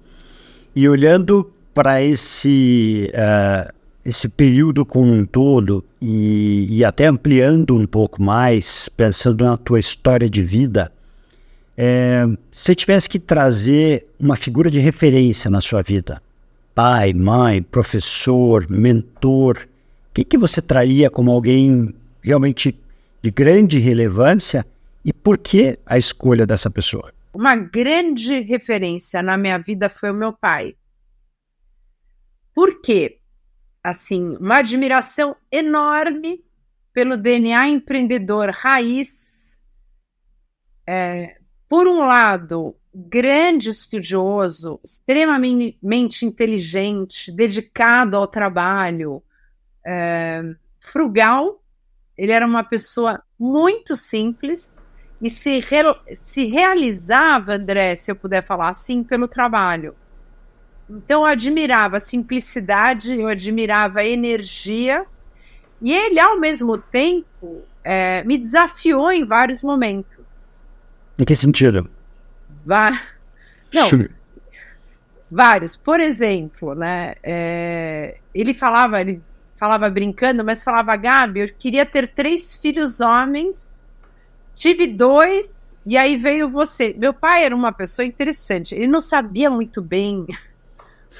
E olhando para esse período como um todo, e até ampliando um pouco mais, pensando na tua história de vida, se você tivesse que trazer uma figura de referência na sua vida, pai, mãe, professor, mentor, o que você traria como alguém realmente de grande relevância e por que a escolha dessa pessoa? Uma grande referência na minha vida foi o meu pai. Por quê? Assim, uma admiração enorme pelo DNA empreendedor raiz. Por um lado, grande estudioso, extremamente inteligente, dedicado ao trabalho, frugal. Ele era uma pessoa muito simples e se realizava, André, se eu puder falar assim, pelo trabalho. Então eu admirava a simplicidade, eu admirava a energia, e ele, ao mesmo tempo, me desafiou em vários momentos. Em que sentido? Não, vários. Por exemplo, né, ele falava brincando, mas falava, Gabi, eu queria ter 3 filhos homens, tive 2, e aí veio você. Meu pai era uma pessoa interessante, ele não sabia muito bem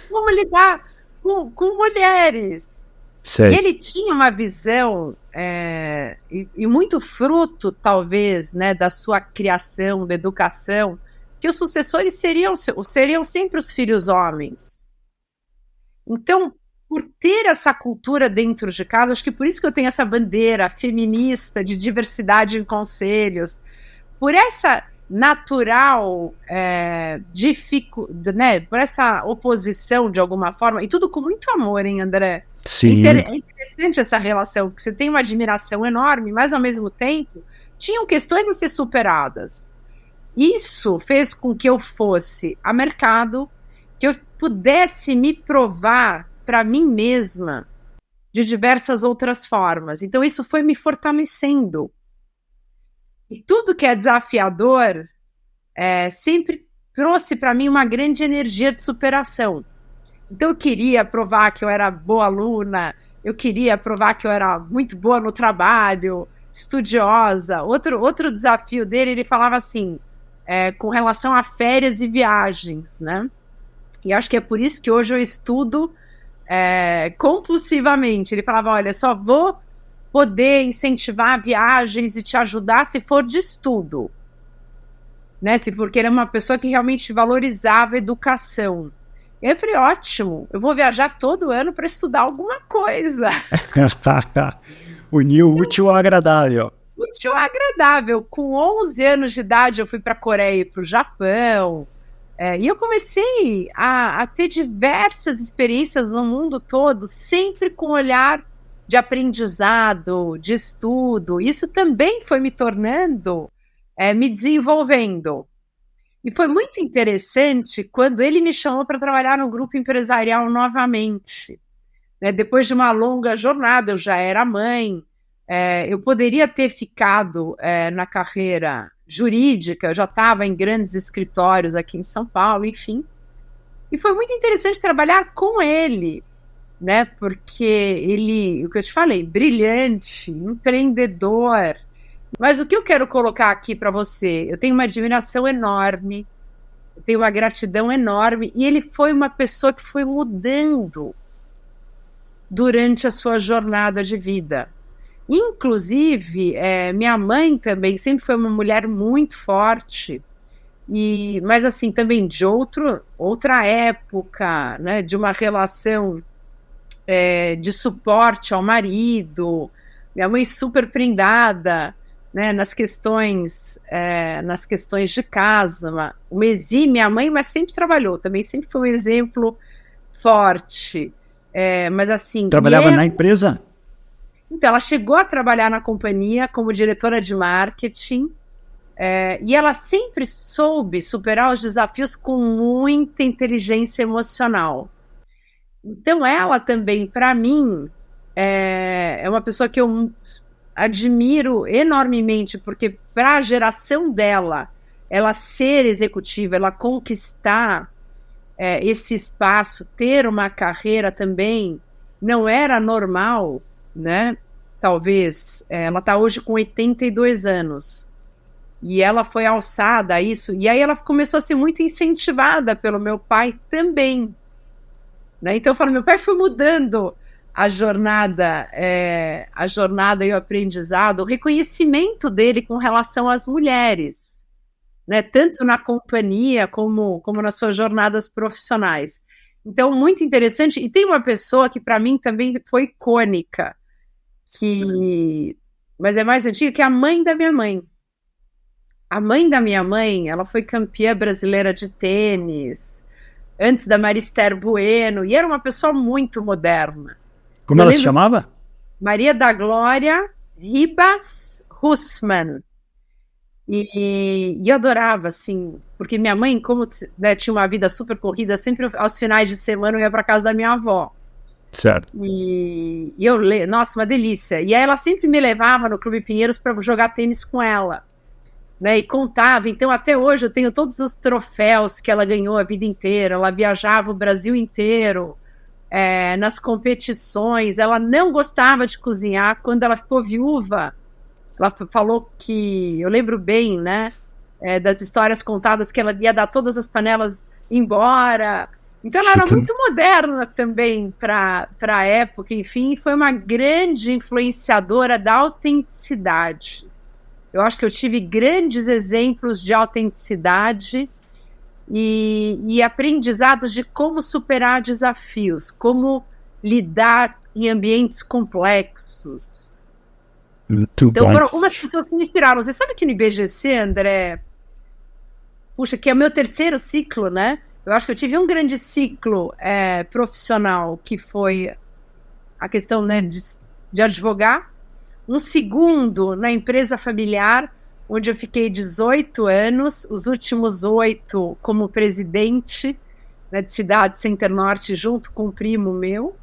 como lidar com mulheres. Sei. E ele tinha uma visão, e muito fruto, talvez, né, da sua criação, da educação, que os sucessores seriam sempre os filhos homens. Então, por ter essa cultura dentro de casa, acho que por isso que eu tenho essa bandeira feminista de diversidade em conselhos, por essa natural né, por essa oposição de alguma forma, e tudo com muito amor, hein, André? Sim. É interessante essa relação, porque você tem uma admiração enorme, mas ao mesmo tempo tinham questões a ser superadas. Isso fez com que eu fosse a mercado, que eu pudesse me provar para mim mesma de diversas outras formas. Então isso foi me fortalecendo. E tudo que é desafiador sempre trouxe para mim uma grande energia de superação. Então eu queria provar que eu era boa aluna, eu queria provar que eu era muito boa no trabalho, estudiosa. Outro desafio dele, ele falava assim, com relação a férias e viagens, né? E acho que é por isso que hoje eu estudo compulsivamente. Ele falava, olha, só vou poder incentivar viagens e te ajudar se for de estudo, né? Porque ele é uma pessoa que realmente valorizava a educação. E aí eu falei, ótimo, eu vou viajar todo ano para estudar alguma coisa. Unir o útil ao agradável. Útil ao agradável. Com 11 anos de idade eu fui para a Coreia e para o Japão. E eu comecei a ter diversas experiências no mundo todo, sempre com olhar de aprendizado, de estudo. Isso também foi me tornando, me desenvolvendo. E foi muito interessante quando ele me chamou para trabalhar no grupo empresarial novamente. Né? Depois de uma longa jornada, eu já era mãe, eu poderia ter ficado na carreira jurídica, eu já estava em grandes escritórios aqui em São Paulo, enfim. E foi muito interessante trabalhar com ele, né? Porque ele, o que eu te falei, brilhante, empreendedor. Mas o que eu quero colocar aqui para você, eu tenho uma admiração enorme, eu tenho uma gratidão enorme, e ele foi uma pessoa que foi mudando durante a sua jornada de vida. Inclusive, minha mãe também sempre foi uma mulher muito forte, mas assim, também de outra época, né, de uma relação de suporte ao marido, minha mãe super prendada, né, nas questões de casa, uma exímia mãe, mas sempre trabalhou, também sempre foi um exemplo forte, mas assim... Trabalhava na empresa? Então, ela chegou a trabalhar na companhia como diretora de marketing, e ela sempre soube superar os desafios com muita inteligência emocional. Então, ela também, para mim, é uma pessoa que eu admiro enormemente, porque para a geração dela, ela ser executiva, ela conquistar esse espaço, ter uma carreira também, não era normal, né? Talvez, ela está hoje com 82 anos, e ela foi alçada a isso, e aí ela começou a ser muito incentivada pelo meu pai também, né? Então eu falo, meu pai foi mudando a jornada e o aprendizado, o reconhecimento dele com relação às mulheres, né? Tanto na companhia como nas suas jornadas profissionais. Então, muito interessante. E tem uma pessoa que para mim também foi icônica, mas é mais antiga, que é a mãe da minha mãe. A mãe da minha mãe, ela foi campeã brasileira de tênis, antes da Marister Bueno, e era uma pessoa muito moderna. Como ela se chamava? Maria da Glória Ribas Hussmann. E eu adorava, assim, porque minha mãe, como, né, tinha uma vida super corrida, sempre aos finais de semana eu ia para casa da minha avó. Certo. E eu, nossa, uma delícia. E aí ela sempre me levava no Clube Pinheiros para jogar tênis com ela, né? E contava. Então, até hoje, eu tenho todos os troféus que ela ganhou a vida inteira. Ela viajava o Brasil inteiro, nas competições. Ela não gostava de cozinhar. Quando ela ficou viúva, ela falou que, eu lembro bem, né, das histórias contadas, que ela ia dar todas as panelas embora. Então ela era muito moderna também para a época, enfim, foi uma grande influenciadora da autenticidade. Eu acho que eu tive grandes exemplos de autenticidade e aprendizados de como superar desafios, como lidar em ambientes complexos. Muito então bom. foram algumas pessoas que me inspiraram. Você sabe que no IBGC, André, puxa, que é o meu terceiro ciclo, né? Eu acho que eu tive um grande ciclo profissional, que foi a questão, né, de advogar. Um segundo na empresa familiar, onde eu fiquei 18 anos, os últimos 8 como presidente, né, de Cidade Center Norte, junto com um primo meu.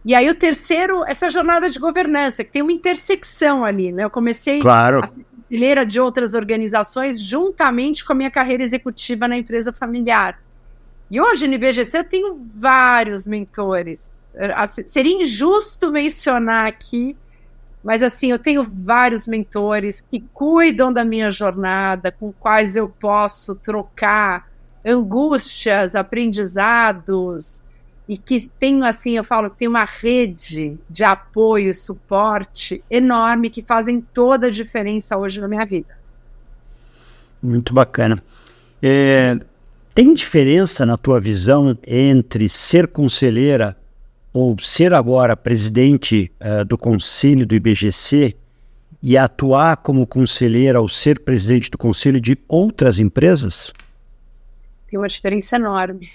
E aí o terceiro, essa jornada de governança, que tem uma intersecção ali, né? Eu comecei a ser conselheira de outras organizações juntamente com a minha carreira executiva na empresa familiar. E hoje no IBGC eu tenho vários mentores. Seria injusto mencionar aqui, mas assim, eu tenho vários mentores que cuidam da minha jornada, com quais eu posso trocar angústias, aprendizados, e que tem, assim, eu falo que tem uma rede de apoio e suporte enorme que fazem toda a diferença hoje na minha vida. Muito bacana. Tem diferença na tua visão entre ser conselheira ou ser agora presidente do conselho do IBGC e atuar como conselheira ou ser presidente do conselho de outras empresas? Tem uma diferença enorme.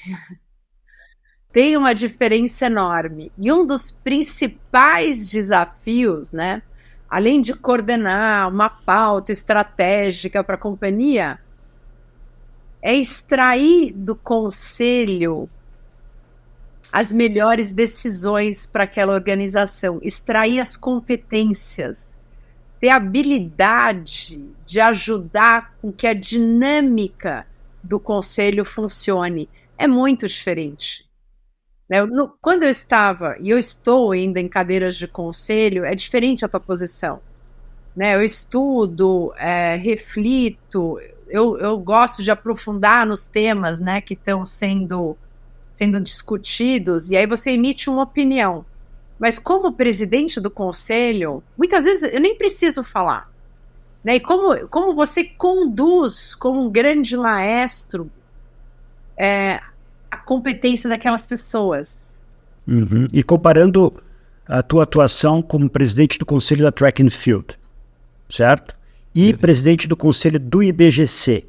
Tem uma diferença enorme. E um dos principais desafios, né, além de coordenar uma pauta estratégica para a companhia, é extrair do conselho as melhores decisões para aquela organização, extrair as competências, ter a habilidade de ajudar com que a dinâmica do conselho funcione. É muito diferente. Quando eu estava, e eu estou ainda em cadeiras de conselho, é diferente a tua posição. Eu estudo, reflito, eu gosto de aprofundar nos temas, né, que estão sendo discutidos, e aí você emite uma opinião. Mas como presidente do conselho, muitas vezes eu nem preciso falar. E como você conduz, como um grande maestro, a competência daquelas pessoas. Uhum. E comparando a tua atuação como presidente do conselho da Track and Field, certo? E presidente do conselho do IBGC,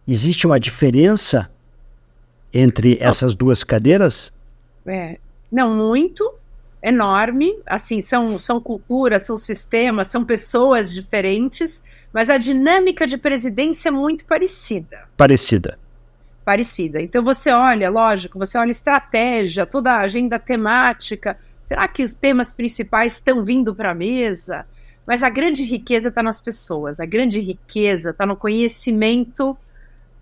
existe uma diferença entre essas duas cadeiras? Não muito, enorme. Assim, são culturas, são sistemas, são pessoas diferentes, mas a dinâmica de presidência é muito parecida. Parecida. Então você olha, lógico, você olha estratégia, toda a agenda temática. Será que os temas principais estão vindo para a mesa? Mas a grande riqueza está nas pessoas, a grande riqueza está no conhecimento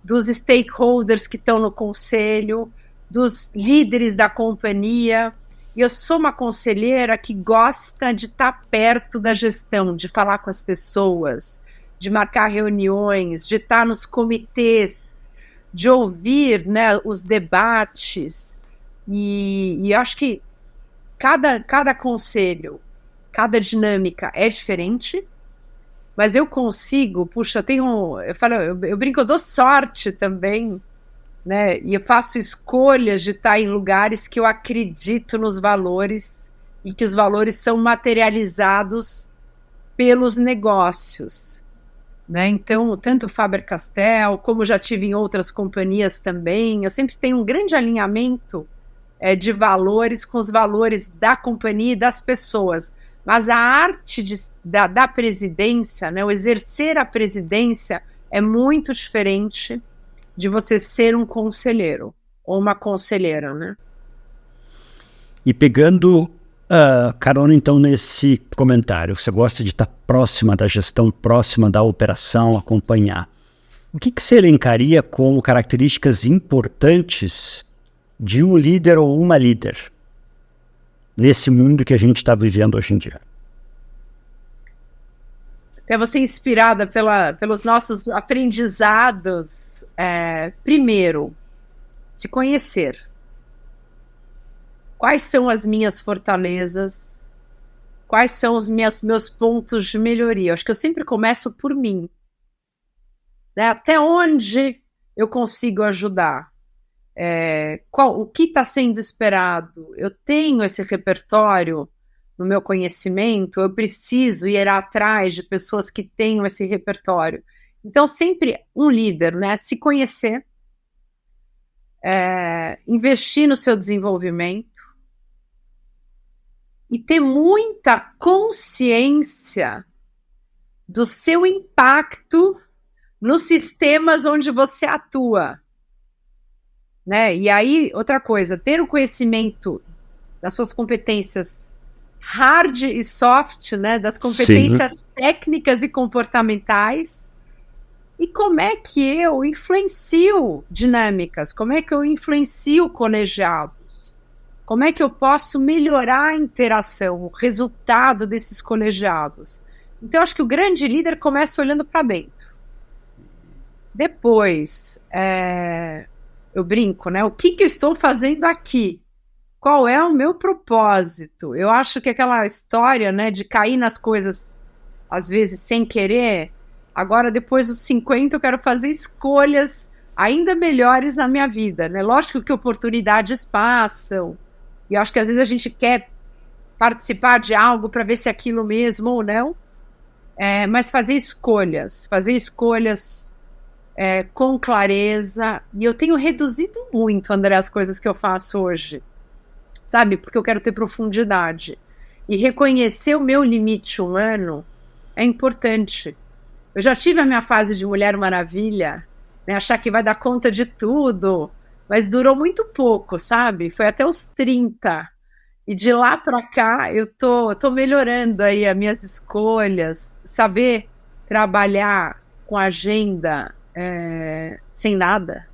dos stakeholders que estão no conselho, dos líderes da companhia. E eu sou uma conselheira que gosta de estar perto da gestão, de falar com as pessoas, de marcar reuniões, de estar nos comitês, de ouvir, né, os debates. E acho que cada conselho, cada dinâmica é diferente, mas eu consigo, eu brinco, eu dou sorte também, né? E eu faço escolhas de estar em lugares que eu acredito nos valores e que os valores são materializados pelos negócios, né? Então, tanto Faber-Castell, como já tive em outras companhias também, eu sempre tenho um grande alinhamento de valores com os valores da companhia e das pessoas. Mas a arte da presidência, né, o exercer a presidência, é muito diferente de você ser um conselheiro ou uma conselheira, né? E pegando carona, então, nesse comentário, você gosta de estar próxima da gestão, próxima da operação, acompanhar. O que você elencaria como características importantes de um líder ou uma líder nesse mundo que a gente está vivendo hoje em dia? Até você inspirada pelos nossos aprendizados, primeiro, se conhecer. Quais são as minhas fortalezas? Quais são os meus pontos de melhoria? Acho que eu sempre começo por mim. Né? Até onde eu consigo ajudar? O que está sendo esperado? Eu tenho esse repertório no meu conhecimento? Eu preciso ir atrás de pessoas que tenham esse repertório. Então, sempre um líder, né? Se conhecer, investir no seu desenvolvimento, e ter muita consciência do seu impacto nos sistemas onde você atua. Né? E aí, outra coisa, ter o conhecimento das suas competências hard e soft, né? Das competências técnicas e comportamentais. E como é que eu influencio dinâmicas? Como é que eu influencio colegiados? Como é que eu posso melhorar a interação, o resultado desses colegiados? Então, acho que o grande líder começa olhando para dentro. Depois, eu brinco, né? O que eu estou fazendo aqui? Qual é o meu propósito? Eu acho que aquela história, né, de cair nas coisas, às vezes, sem querer, agora, depois dos 50, eu quero fazer escolhas ainda melhores na minha vida, né? Lógico que oportunidades passam, e eu acho que às vezes a gente quer participar de algo para ver se é aquilo mesmo ou não, mas fazer escolhas com clareza. E eu tenho reduzido muito, André, as coisas que eu faço hoje, sabe? Porque eu quero ter profundidade. E reconhecer o meu limite humano é importante. Eu já tive a minha fase de Mulher Maravilha, né? Achar que vai dar conta de tudo, mas durou muito pouco, sabe? Foi até os 30. E de lá para cá, eu tô melhorando aí as minhas escolhas, saber trabalhar com agenda sem nada,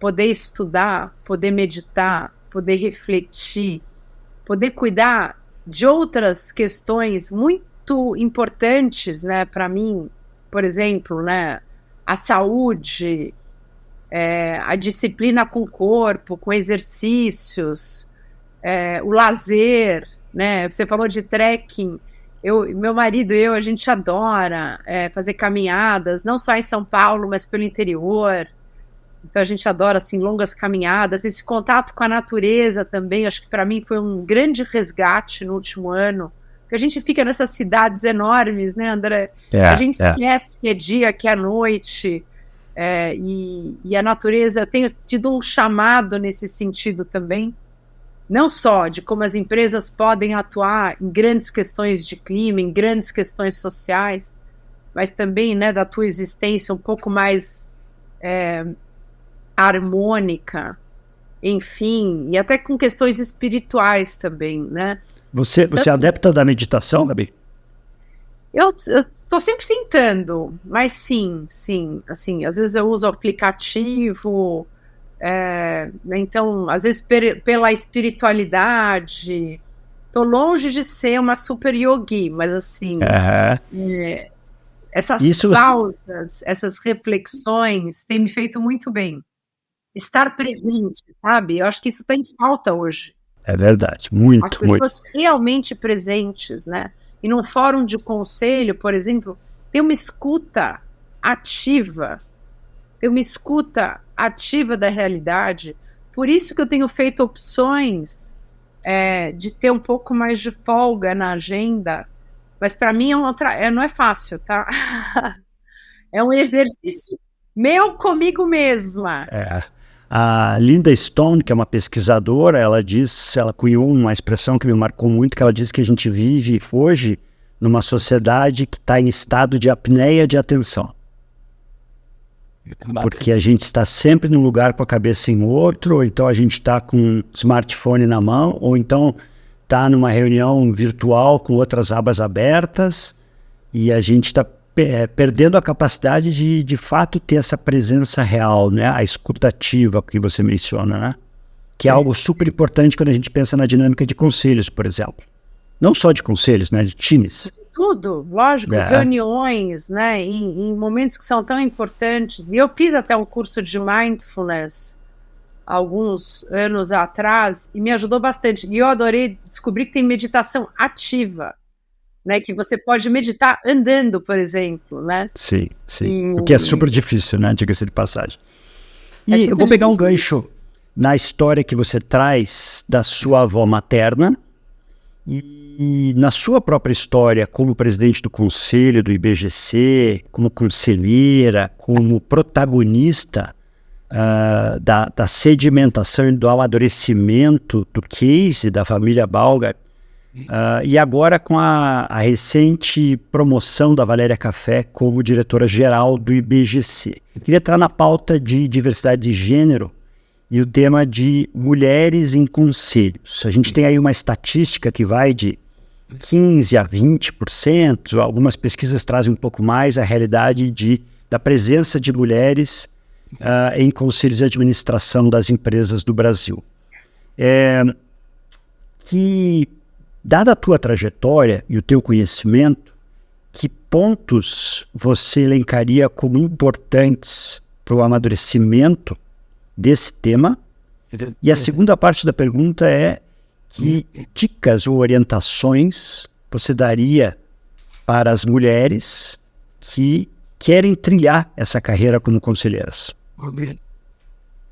poder estudar, poder meditar, poder refletir, poder cuidar de outras questões muito importantes, né, para mim, por exemplo, né, a saúde, a disciplina com o corpo, com exercícios, o lazer, né? Você falou de trekking. Meu marido e eu, a gente adora fazer caminhadas, não só em São Paulo, mas pelo interior. Então a gente adora assim, longas caminhadas, esse contato com a natureza também, acho que para mim foi um grande resgate no último ano, porque a gente fica nessas cidades enormes, né, André? A gente esquece que é dia, que é noite, e a natureza, eu tenho tido um chamado nesse sentido também, não só de como as empresas podem atuar em grandes questões de clima, em grandes questões sociais, mas também, né, da tua existência um pouco mais harmônica, enfim, e até com questões espirituais também, né? Você é adepta da meditação, Gabi? Eu estou sempre tentando, mas sim, assim, às vezes eu uso o aplicativo, então, às vezes pela espiritualidade, estou longe de ser uma super yogi, mas assim, essas pausas, essas reflexões têm me feito muito bem. Estar presente, sabe? Eu acho que isso está em falta hoje. É verdade, muito. As pessoas realmente presentes, né? E num fórum de conselho, por exemplo, tem uma escuta ativa, da realidade. Por isso que eu tenho feito opções de ter um pouco mais de folga na agenda, mas para mim não é fácil, tá? É um exercício meu comigo mesma. A Linda Stone, que é uma pesquisadora, ela cunhou uma expressão que me marcou muito, que ela diz que a gente vive hoje numa sociedade que está em estado de apneia de atenção. Porque a gente está sempre num lugar com a cabeça em outro, ou então a gente está com um smartphone na mão, ou então está numa reunião virtual com outras abas abertas, e a gente está perdendo a capacidade de fato ter essa presença real, né? A escutativa que você menciona, né? Que é algo super importante quando a gente pensa na dinâmica de conselhos, por exemplo. Não só de conselhos, né? De times. Tudo, lógico, reuniões, né? Em momentos que são tão importantes. E eu fiz até um curso de mindfulness alguns anos atrás e me ajudou bastante. E eu adorei descobrir que tem meditação ativa. Né, que você pode meditar andando, por exemplo, né? Sim, sim. O que é super difícil, né? Diga-se de passagem. E eu vou pegar um gancho na história que você traz da sua avó materna e na sua própria história como presidente do conselho do IBGC, como conselheira, como protagonista da sedimentação e do amadurecimento do case da família Baumgart. E agora com a recente promoção da Valéria Café como diretora-geral do IBGC. Eu queria entrar na pauta de diversidade de gênero e o tema de mulheres em conselhos. A gente tem aí uma estatística que vai de 15% a 20%, algumas pesquisas trazem um pouco mais a realidade da presença de mulheres em conselhos de administração das empresas do Brasil. Dada a tua trajetória e o teu conhecimento, que pontos você elencaria como importantes para o amadurecimento desse tema? E a segunda parte da pergunta é: que dicas ou orientações você daria para as mulheres que querem trilhar essa carreira como conselheiras?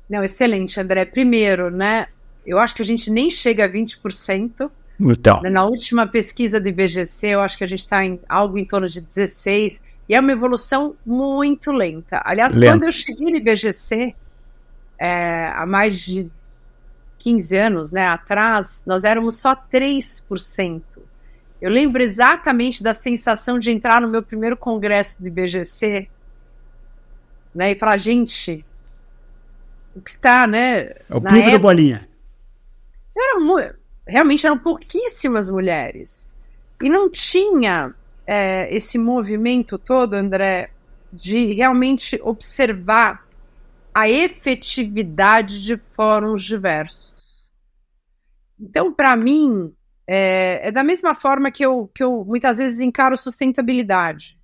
Não, excelente, André. Primeiro, né, eu acho que a gente nem chega a 20%. Então. Na última pesquisa do IBGC, eu acho que a gente está em algo em torno de 16%, e é uma evolução muito lenta. Aliás, quando eu cheguei no IBGC, há mais de 15 anos, né, atrás, nós éramos só 3%. Eu lembro exatamente da sensação de entrar no meu primeiro congresso do IBGC, né, e falar, gente, o que está, né? É o clube do Bolinha. Realmente eram pouquíssimas mulheres. E não tinha esse movimento todo, André, de realmente observar a efetividade de fóruns diversos. Então, para mim, é da mesma forma que eu muitas vezes encaro sustentabilidade.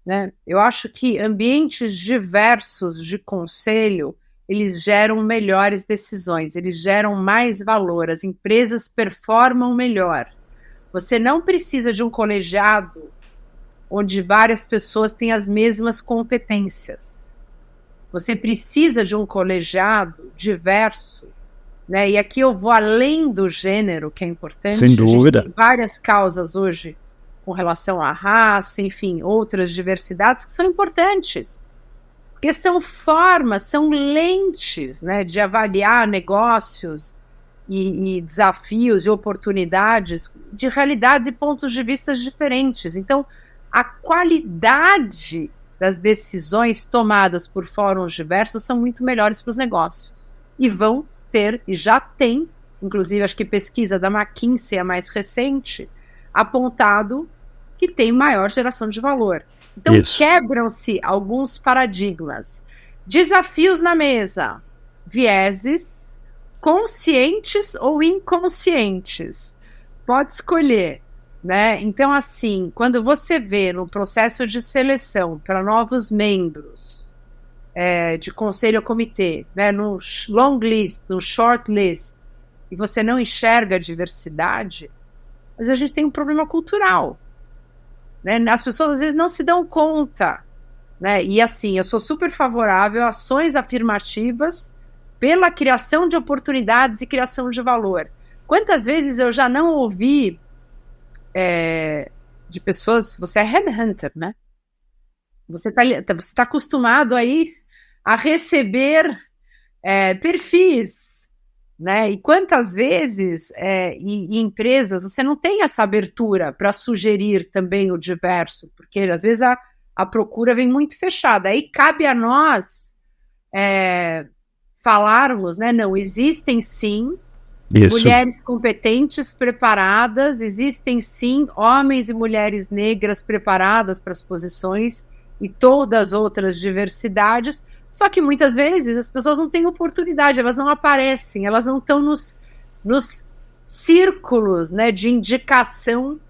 Né? Eu acho que ambientes diversos de conselho, eles geram melhores decisões, eles geram mais valor, as empresas performam melhor. Você não precisa de um colegiado onde várias pessoas têm as mesmas competências. Você precisa de um colegiado diverso, né? E aqui eu vou além do gênero, que é importante. Sem dúvida. A gente tem várias causas hoje com relação à raça, enfim, outras diversidades que são importantes. Porque são formas, são lentes, né, de avaliar negócios e desafios e oportunidades de realidades e pontos de vista diferentes. Então, a qualidade das decisões tomadas por fóruns diversos são muito melhores para os negócios. E vão ter, e já tem, inclusive acho que pesquisa da McKinsey, a mais recente, apontado que tem maior geração de valor. Então, quebram-se alguns paradigmas. Desafios na mesa. Vieses, conscientes ou inconscientes. Pode escolher, né? Então, assim, quando você vê no processo de seleção para novos membros de conselho ou comitê, né, no long list, no short list, e você não enxerga a diversidade, mas a gente tem um problema cultural. Né? As pessoas às vezes não se dão conta, né? E assim, eu sou super favorável a ações afirmativas pela criação de oportunidades e criação de valor. Quantas vezes eu já não ouvi de pessoas, você é headhunter, né? Você tá acostumado aí a receber perfis, né? E quantas vezes em empresas você não tem essa abertura para sugerir também o diverso, porque às vezes a procura vem muito fechada. Aí cabe a nós falarmos, né? Não, existem sim mulheres competentes, preparadas, existem sim homens e mulheres negras preparadas para as posições e todas as outras diversidades, só que muitas vezes as pessoas não têm oportunidade, elas não aparecem, elas não estão nos círculos, né, de indicação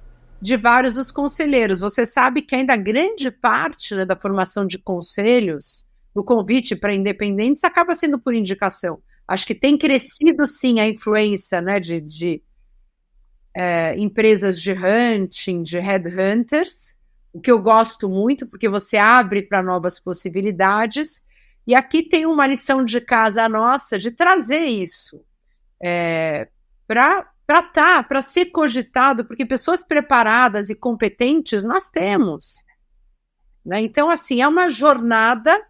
de vários dos conselheiros. Você sabe que ainda grande parte, né, da formação de conselhos, do convite para independentes, acaba sendo por indicação. Acho que tem crescido, sim, a influência, né, de empresas de hunting, de headhunters, o que eu gosto muito, porque você abre para novas possibilidades. E aqui tem uma lição de casa nossa de trazer isso para ser cogitado, porque pessoas preparadas e competentes nós temos. Né? Então, assim, é uma jornada.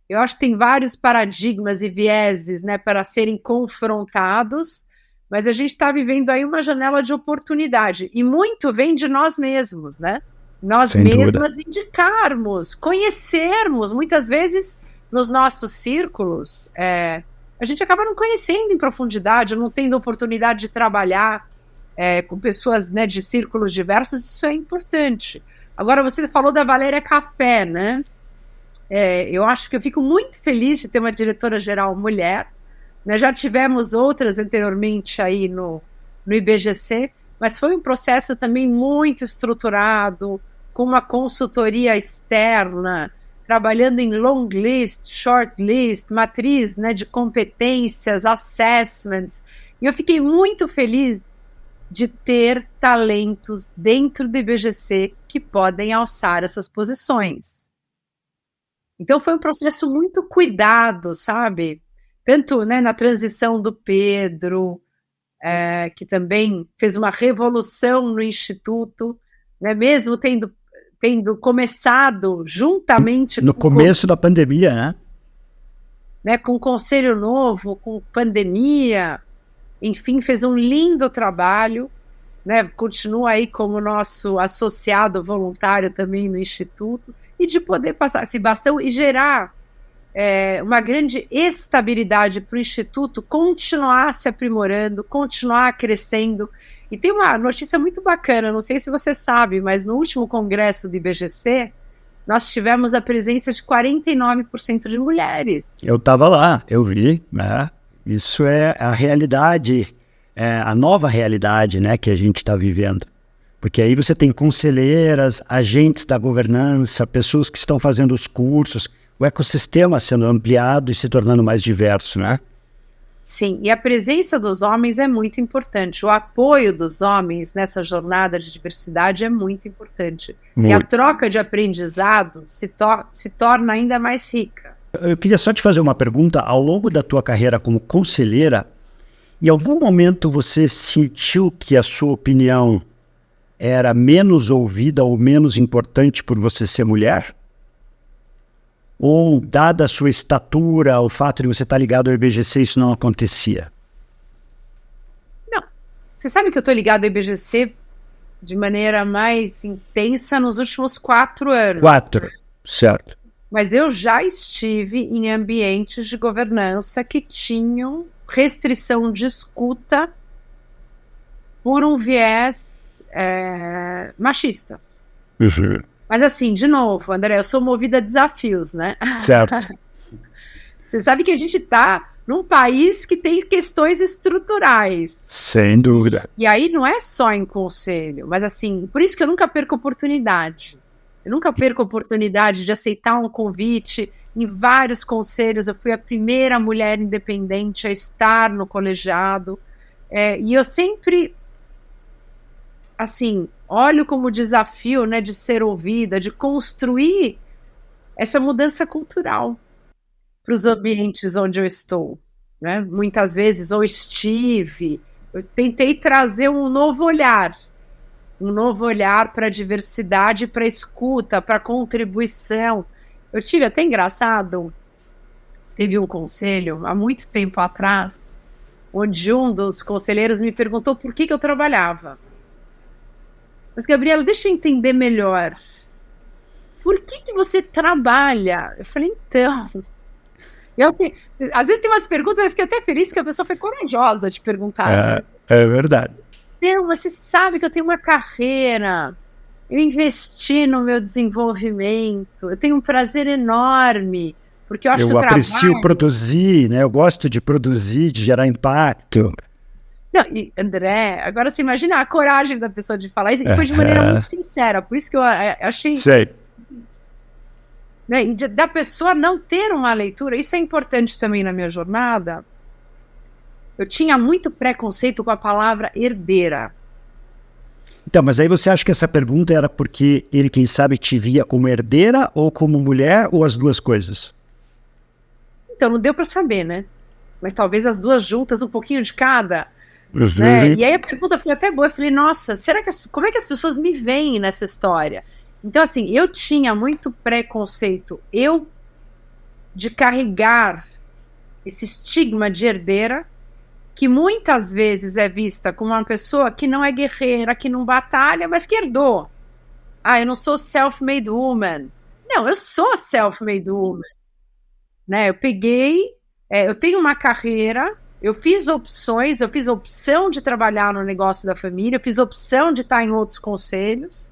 Eu acho que tem vários paradigmas e vieses, né, para serem confrontados, mas a gente está vivendo aí uma janela de oportunidade, e muito vem de nós mesmos, né? Nós mesmas indicarmos, conhecermos, muitas vezes nos nossos círculos, a gente acaba não conhecendo em profundidade, não tendo oportunidade de trabalhar com pessoas, né, de círculos diversos, isso é importante. Agora, você falou da Valéria Café, né? Eu acho que eu fico muito feliz de ter uma diretora-geral mulher, né? Já tivemos outras anteriormente aí no IBGC, mas foi um processo também muito estruturado, com uma consultoria externa, trabalhando em long list, short list, matriz, né, de competências, assessments, e eu fiquei muito feliz de ter talentos dentro do IBGC que podem alçar essas posições. Então foi um processo muito cuidado, sabe? Tanto, né, na transição do Pedro, que também fez uma revolução no Instituto, né, mesmo tendo começado juntamente no começo da pandemia, né, com o Conselho Novo, com pandemia, enfim, fez um lindo trabalho, né, continua aí como nosso associado voluntário também no Instituto, e de poder passar esse bastão e gerar uma grande estabilidade para o Instituto continuar se aprimorando, continuar crescendo. E tem uma notícia muito bacana, não sei se você sabe, mas no último congresso do IBGC, nós tivemos a presença de 49% de mulheres. Eu estava lá, eu vi, né? Isso é a realidade, a nova realidade, né, que a gente está vivendo. Porque aí você tem conselheiras, agentes da governança, pessoas que estão fazendo os cursos, o ecossistema sendo ampliado e se tornando mais diverso, né? Sim, e a presença dos homens é muito importante. O apoio dos homens nessa jornada de diversidade é muito importante. Muito. E a troca de aprendizado se torna ainda mais rica. Eu queria só te fazer uma pergunta. Ao longo da tua carreira como conselheira, em algum momento você sentiu que a sua opinião era menos ouvida ou menos importante por você ser mulher? Ou, dada a sua estatura, o fato de você estar ligado ao IBGC, isso não acontecia? Não. Você sabe que eu estou ligado ao IBGC de maneira mais intensa nos últimos 4 anos. 4, né? Certo. Mas eu já estive em ambientes de governança que tinham restrição de escuta por um viés machista. Uhum. Mas assim, de novo, André, eu sou movida a desafios, né? Certo. Você sabe que a gente está num país que tem questões estruturais. Sem dúvida. E aí não é só em conselho, mas assim, por isso que eu nunca perco oportunidade. Eu nunca perco oportunidade de aceitar um convite. Em vários conselhos, eu fui a primeira mulher independente a estar no colegiado. E eu sempre, assim, olho como desafio, né, de ser ouvida, de construir essa mudança cultural para os ambientes onde eu estou. Né? Muitas vezes, ou estive, eu tentei trazer um novo olhar para a diversidade, para a escuta, para a contribuição. Eu tive até engraçado, teve um conselho há muito tempo atrás, onde um dos conselheiros me perguntou por que eu trabalhava. Mas, Gabriela, deixa eu entender melhor. por que você trabalha? Eu falei, então... às vezes tem umas perguntas, eu fiquei até feliz que a pessoa foi corajosa de perguntar. É verdade. Não, você sabe que eu tenho uma carreira, eu investi no meu desenvolvimento, eu tenho um prazer enorme, porque eu acho que o trabalho... Eu aprecio produzir, né? Eu gosto de produzir, de gerar impacto. Não, e André, agora você imagina a coragem da pessoa de falar isso, e foi de maneira muito sincera, por isso que eu achei... Sei. Né, da pessoa não ter uma leitura, isso é importante também na minha jornada. Eu tinha muito preconceito com a palavra herdeira. Então, mas aí você acha que essa pergunta era porque ele, quem sabe, te via como herdeira ou como mulher, ou as duas coisas? Então, não deu para saber, né? Mas talvez as duas juntas, um pouquinho de cada. Uhum. Né? E aí a pergunta foi até boa, eu falei, nossa, como é que as pessoas me veem nessa história? Então, assim, eu tinha muito preconceito, de carregar esse estigma de herdeira, que muitas vezes é vista como uma pessoa que não é guerreira, que não batalha, mas que herdou. Eu não sou self-made woman. Não, eu sou self-made woman. Né? Eu tenho uma carreira, eu fiz opções, eu fiz opção de trabalhar no negócio da família, eu fiz opção de estar em outros conselhos.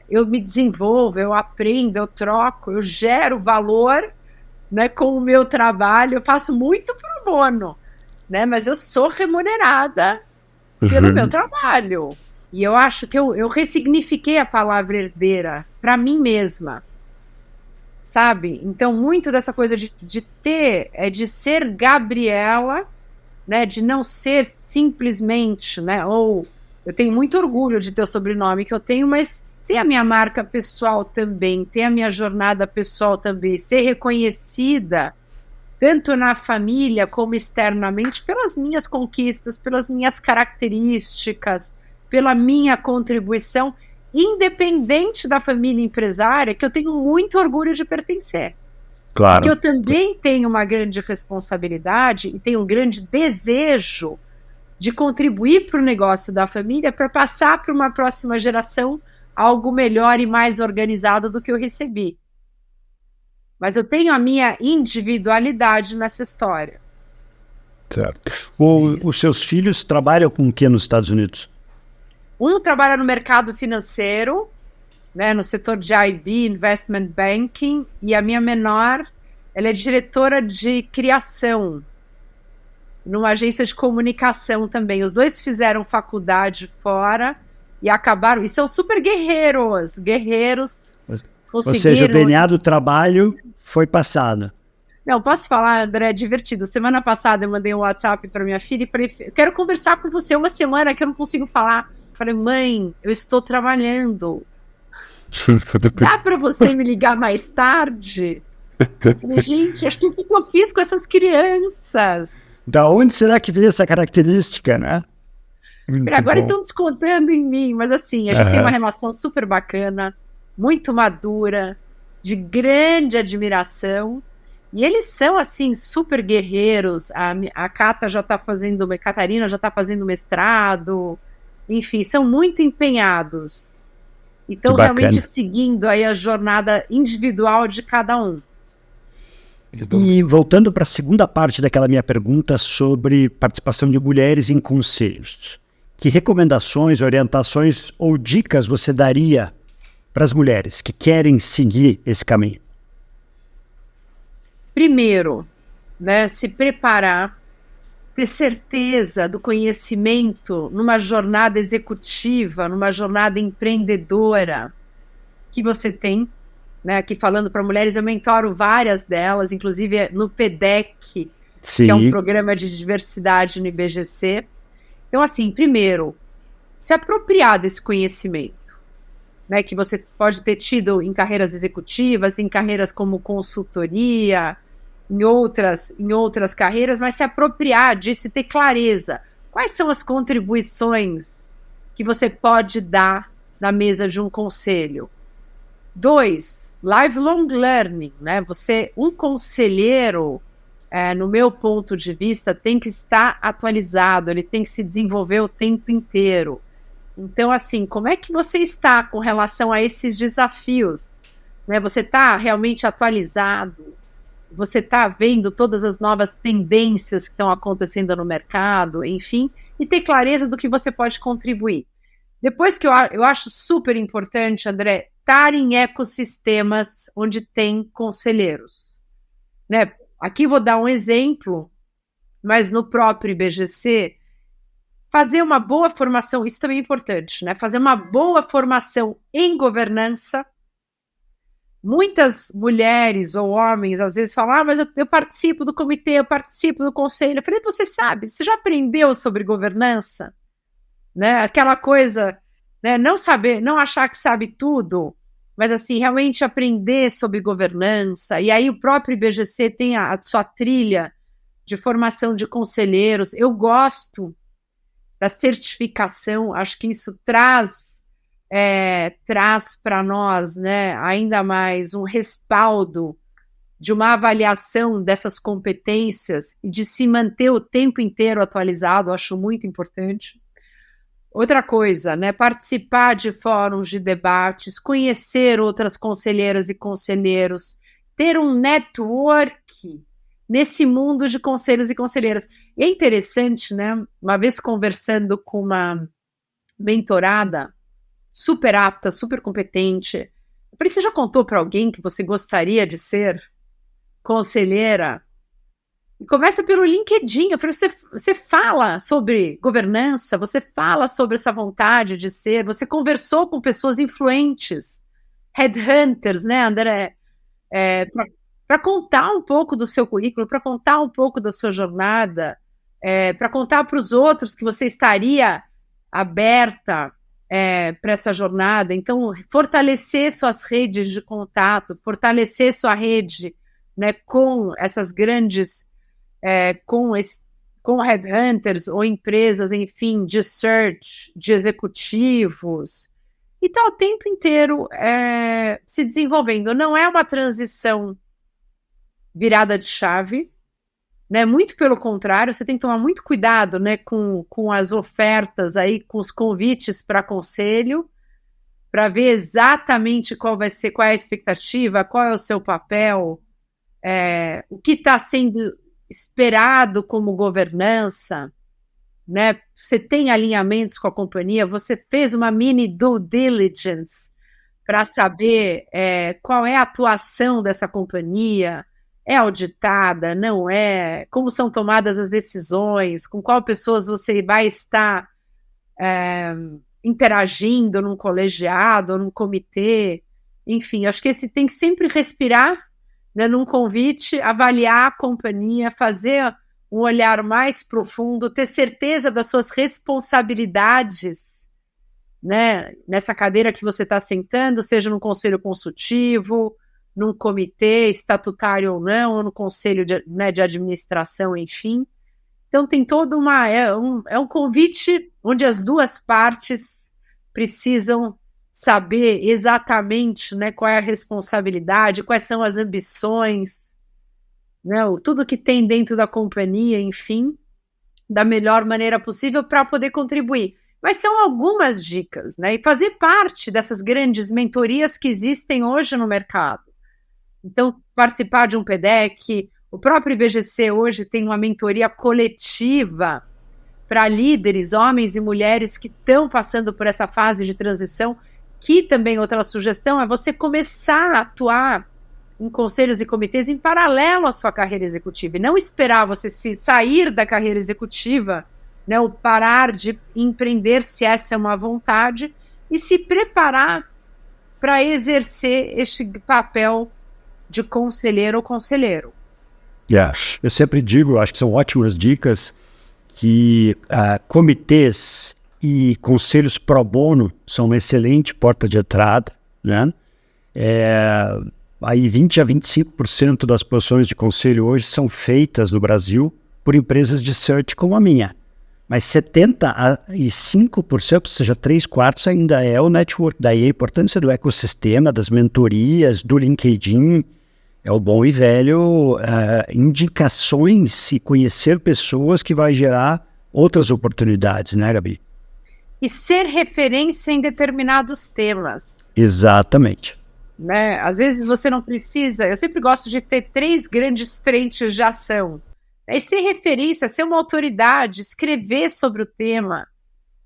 Eu me desenvolvo, eu aprendo, eu troco, eu gero valor, né, com o meu trabalho, eu faço muito pro bono, né, mas eu sou remunerada pelo meu trabalho. E eu acho que eu ressignifiquei a palavra herdeira para mim mesma, sabe? Então, muito dessa coisa de ser Gabriela, né, de não ser simplesmente, né, ou... Eu tenho muito orgulho de ter o sobrenome que eu tenho, mas tem a minha marca pessoal também, tem a minha jornada pessoal também, ser reconhecida tanto na família como externamente pelas minhas conquistas, pelas minhas características, pela minha contribuição, independente da família empresária, que eu tenho muito orgulho de pertencer. Claro. Que eu também tenho uma grande responsabilidade e tenho um grande desejo de contribuir para o negócio da família, para passar para uma próxima geração algo melhor e mais organizado do que eu recebi. Mas eu tenho a minha individualidade nessa história. Certo. Os seus filhos trabalham com o que nos Estados Unidos? Um trabalha no mercado financeiro, né, no setor de IB, Investment Banking, e a minha menor, ela é diretora de criação, numa agência de comunicação também. Os dois fizeram faculdade fora e acabaram... E são super guerreiros. Ou seja, o DNA do trabalho foi passado. Não, posso falar, André, é divertido. Semana passada eu mandei um WhatsApp para minha filha e falei, eu quero conversar com você uma semana que eu não consigo falar. Falei, mãe, eu estou trabalhando. Dá para você me ligar mais tarde? Falei, gente, acho que o que eu fiz com essas crianças? Da onde será que veio essa característica, né? Agora estão descontando em mim, mas assim, a gente tem uma relação super bacana, muito madura, de grande admiração, e eles são, assim, super guerreiros. A Catarina já está fazendo mestrado, enfim, são muito empenhados, e estão realmente seguindo aí a jornada individual de cada um. E voltando para a segunda parte daquela minha pergunta sobre participação de mulheres em conselhos, que recomendações, orientações ou dicas você daria para as mulheres que querem seguir esse caminho? Primeiro, né, se preparar, ter certeza do conhecimento numa jornada executiva, numa jornada empreendedora que você tem. Né, aqui falando para mulheres, eu mentoro várias delas, inclusive no PEDEC, Sim. Que é um programa de diversidade no IBGC. Então, assim, primeiro, se apropriar desse conhecimento, né, que você pode ter tido em carreiras executivas, em carreiras como consultoria, em outras carreiras, mas se apropriar disso e ter clareza. Quais são as contribuições que você pode dar na mesa de um conselho? 2, lifelong learning, né? Um conselheiro, no meu ponto de vista, tem que estar atualizado, ele tem que se desenvolver o tempo inteiro. Então, assim, como é que você está com relação a esses desafios? Né? Você está realmente atualizado? Você está vendo todas as novas tendências que estão acontecendo no mercado, enfim, e ter clareza do que você pode contribuir. Depois que eu acho super importante, André, estar em ecossistemas onde tem conselheiros. Né? Aqui vou dar um exemplo, mas no próprio IBGC, fazer uma boa formação, isso também é importante, né? Fazer uma boa formação em governança. Muitas mulheres ou homens às vezes falam, mas eu participo do comitê, eu participo do conselho. Eu falei, você sabe, você já aprendeu sobre governança? Né? Aquela coisa, né? Não saber, não achar que sabe tudo, mas assim, realmente aprender sobre governança. E aí o próprio IBGC tem a sua trilha de formação de conselheiros. Eu gosto da certificação, acho que isso traz para nós, né, ainda mais um respaldo de uma avaliação dessas competências e de se manter o tempo inteiro atualizado, acho muito importante. Outra coisa, né, participar de fóruns de debates, conhecer outras conselheiras e conselheiros, ter um network nesse mundo de conselhos e conselheiras. E é interessante, né? Uma vez conversando com uma mentorada super apta, super competente, eu falei, você já contou para alguém que você gostaria de ser conselheira? E começa pelo LinkedIn. Eu falei, você fala sobre governança, você fala sobre essa vontade de ser, você conversou com pessoas influentes, headhunters, né, André? Para contar um pouco do seu currículo, para contar um pouco da sua jornada, para contar para os outros que você estaria aberta para essa jornada. Então, fortalecer suas redes de contato, fortalecer sua rede, né, com essas grandes, com headhunters ou empresas, enfim, de search, de executivos, e está o tempo inteiro se desenvolvendo. Não é uma transição virada de chave, né? Muito pelo contrário, você tem que tomar muito cuidado, né, com as ofertas aí, com os convites para conselho, para ver exatamente qual é a expectativa, qual é o seu papel, o que está sendo esperado como governança, né? Você tem alinhamentos com a companhia, você fez uma mini due diligence para saber qual é a atuação dessa companhia, é auditada, não é? Como são tomadas as decisões, com qual pessoas você vai estar interagindo num colegiado, num comitê, enfim, acho que esse tem que sempre respirar, né, num convite, avaliar a companhia, fazer um olhar mais profundo, ter certeza das suas responsabilidades, né, nessa cadeira que você está sentando, seja num conselho consultivo, num comitê estatutário ou não, ou no conselho de administração, enfim. Então tem toda um convite onde as duas partes precisam saber exatamente, né, qual é a responsabilidade, quais são as ambições, né, tudo que tem dentro da companhia, enfim, da melhor maneira possível para poder contribuir. Mas são algumas dicas, né, e fazer parte dessas grandes mentorias que existem hoje no mercado. Então, participar de um PDEC, o próprio IBGC hoje tem uma mentoria coletiva para líderes, homens e mulheres que estão passando por essa fase de transição, que também outra sugestão é você começar a atuar em conselhos e comitês em paralelo à sua carreira executiva, e não esperar você sair da carreira executiva, né, ou parar de empreender, se essa é uma vontade, e se preparar para exercer este papel de conselheiro ou conselheiro. Eu sempre digo, acho que são ótimas dicas, que comitês e conselhos pro bono são uma excelente porta de entrada, né? Aí 20 a 25% das posições de conselho hoje são feitas no Brasil por empresas de search como a minha. Mas 75%, ou seja, 3/4 ainda é o network. Daí a importância do ecossistema, das mentorias, do LinkedIn, é o bom e velho indicações e conhecer pessoas que vai gerar outras oportunidades, né, Gabi? e ser referência em determinados temas. Exatamente. Né? Às vezes você não precisa... Eu sempre gosto de ter 3 grandes frentes de ação. É ser referência, ser uma autoridade, escrever sobre o tema,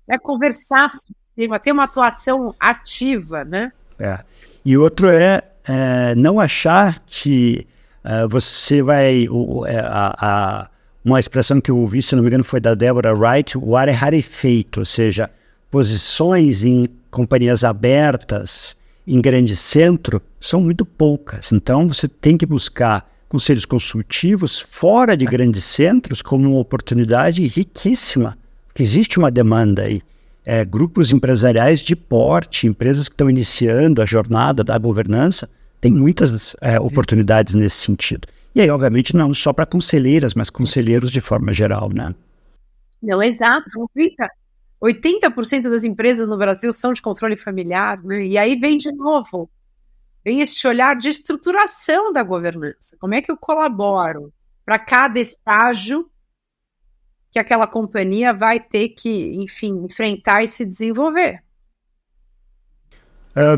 né? Conversar sobre o tema, ter uma atuação ativa, né? E outro é não achar que você vai... uma expressão que eu ouvi, se não me engano, foi da Deborah Wright, o ar é rarefeito, ou seja, posições em companhias abertas, em grande centro, são muito poucas. Então, você tem que buscar conselhos consultivos fora de grandes centros como uma oportunidade riquíssima, porque existe uma demanda aí. Grupos empresariais de porte, empresas que estão iniciando a jornada da governança, tem muitas oportunidades nesse sentido. E aí, obviamente, não só para conselheiras, mas conselheiros de forma geral, né? Não, exato. 80% das empresas no Brasil são de controle familiar, né? E aí vem de novo, vem este olhar de estruturação da governança. Como é que eu colaboro para cada estágio que aquela companhia vai ter que, enfim, enfrentar e se desenvolver?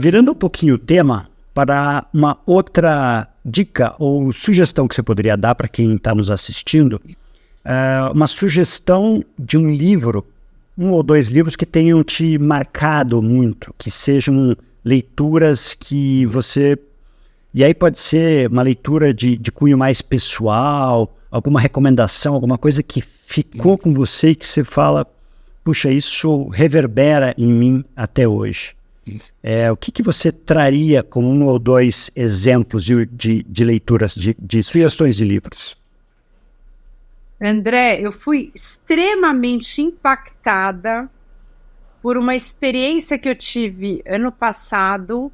Virando um pouquinho o tema, para uma outra dica ou sugestão que você poderia dar para quem está nos assistindo, uma sugestão de um livro, 1 ou 2 livros que tenham te marcado muito, que sejam leituras que você... E aí pode ser uma leitura de cunho mais pessoal, alguma recomendação, alguma coisa que ficou com você e que você fala, puxa, isso reverbera em mim até hoje. O que você traria como 1 ou 2 exemplos de leituras, de sugestões de livros? André, eu fui extremamente impactada por uma experiência que eu tive ano passado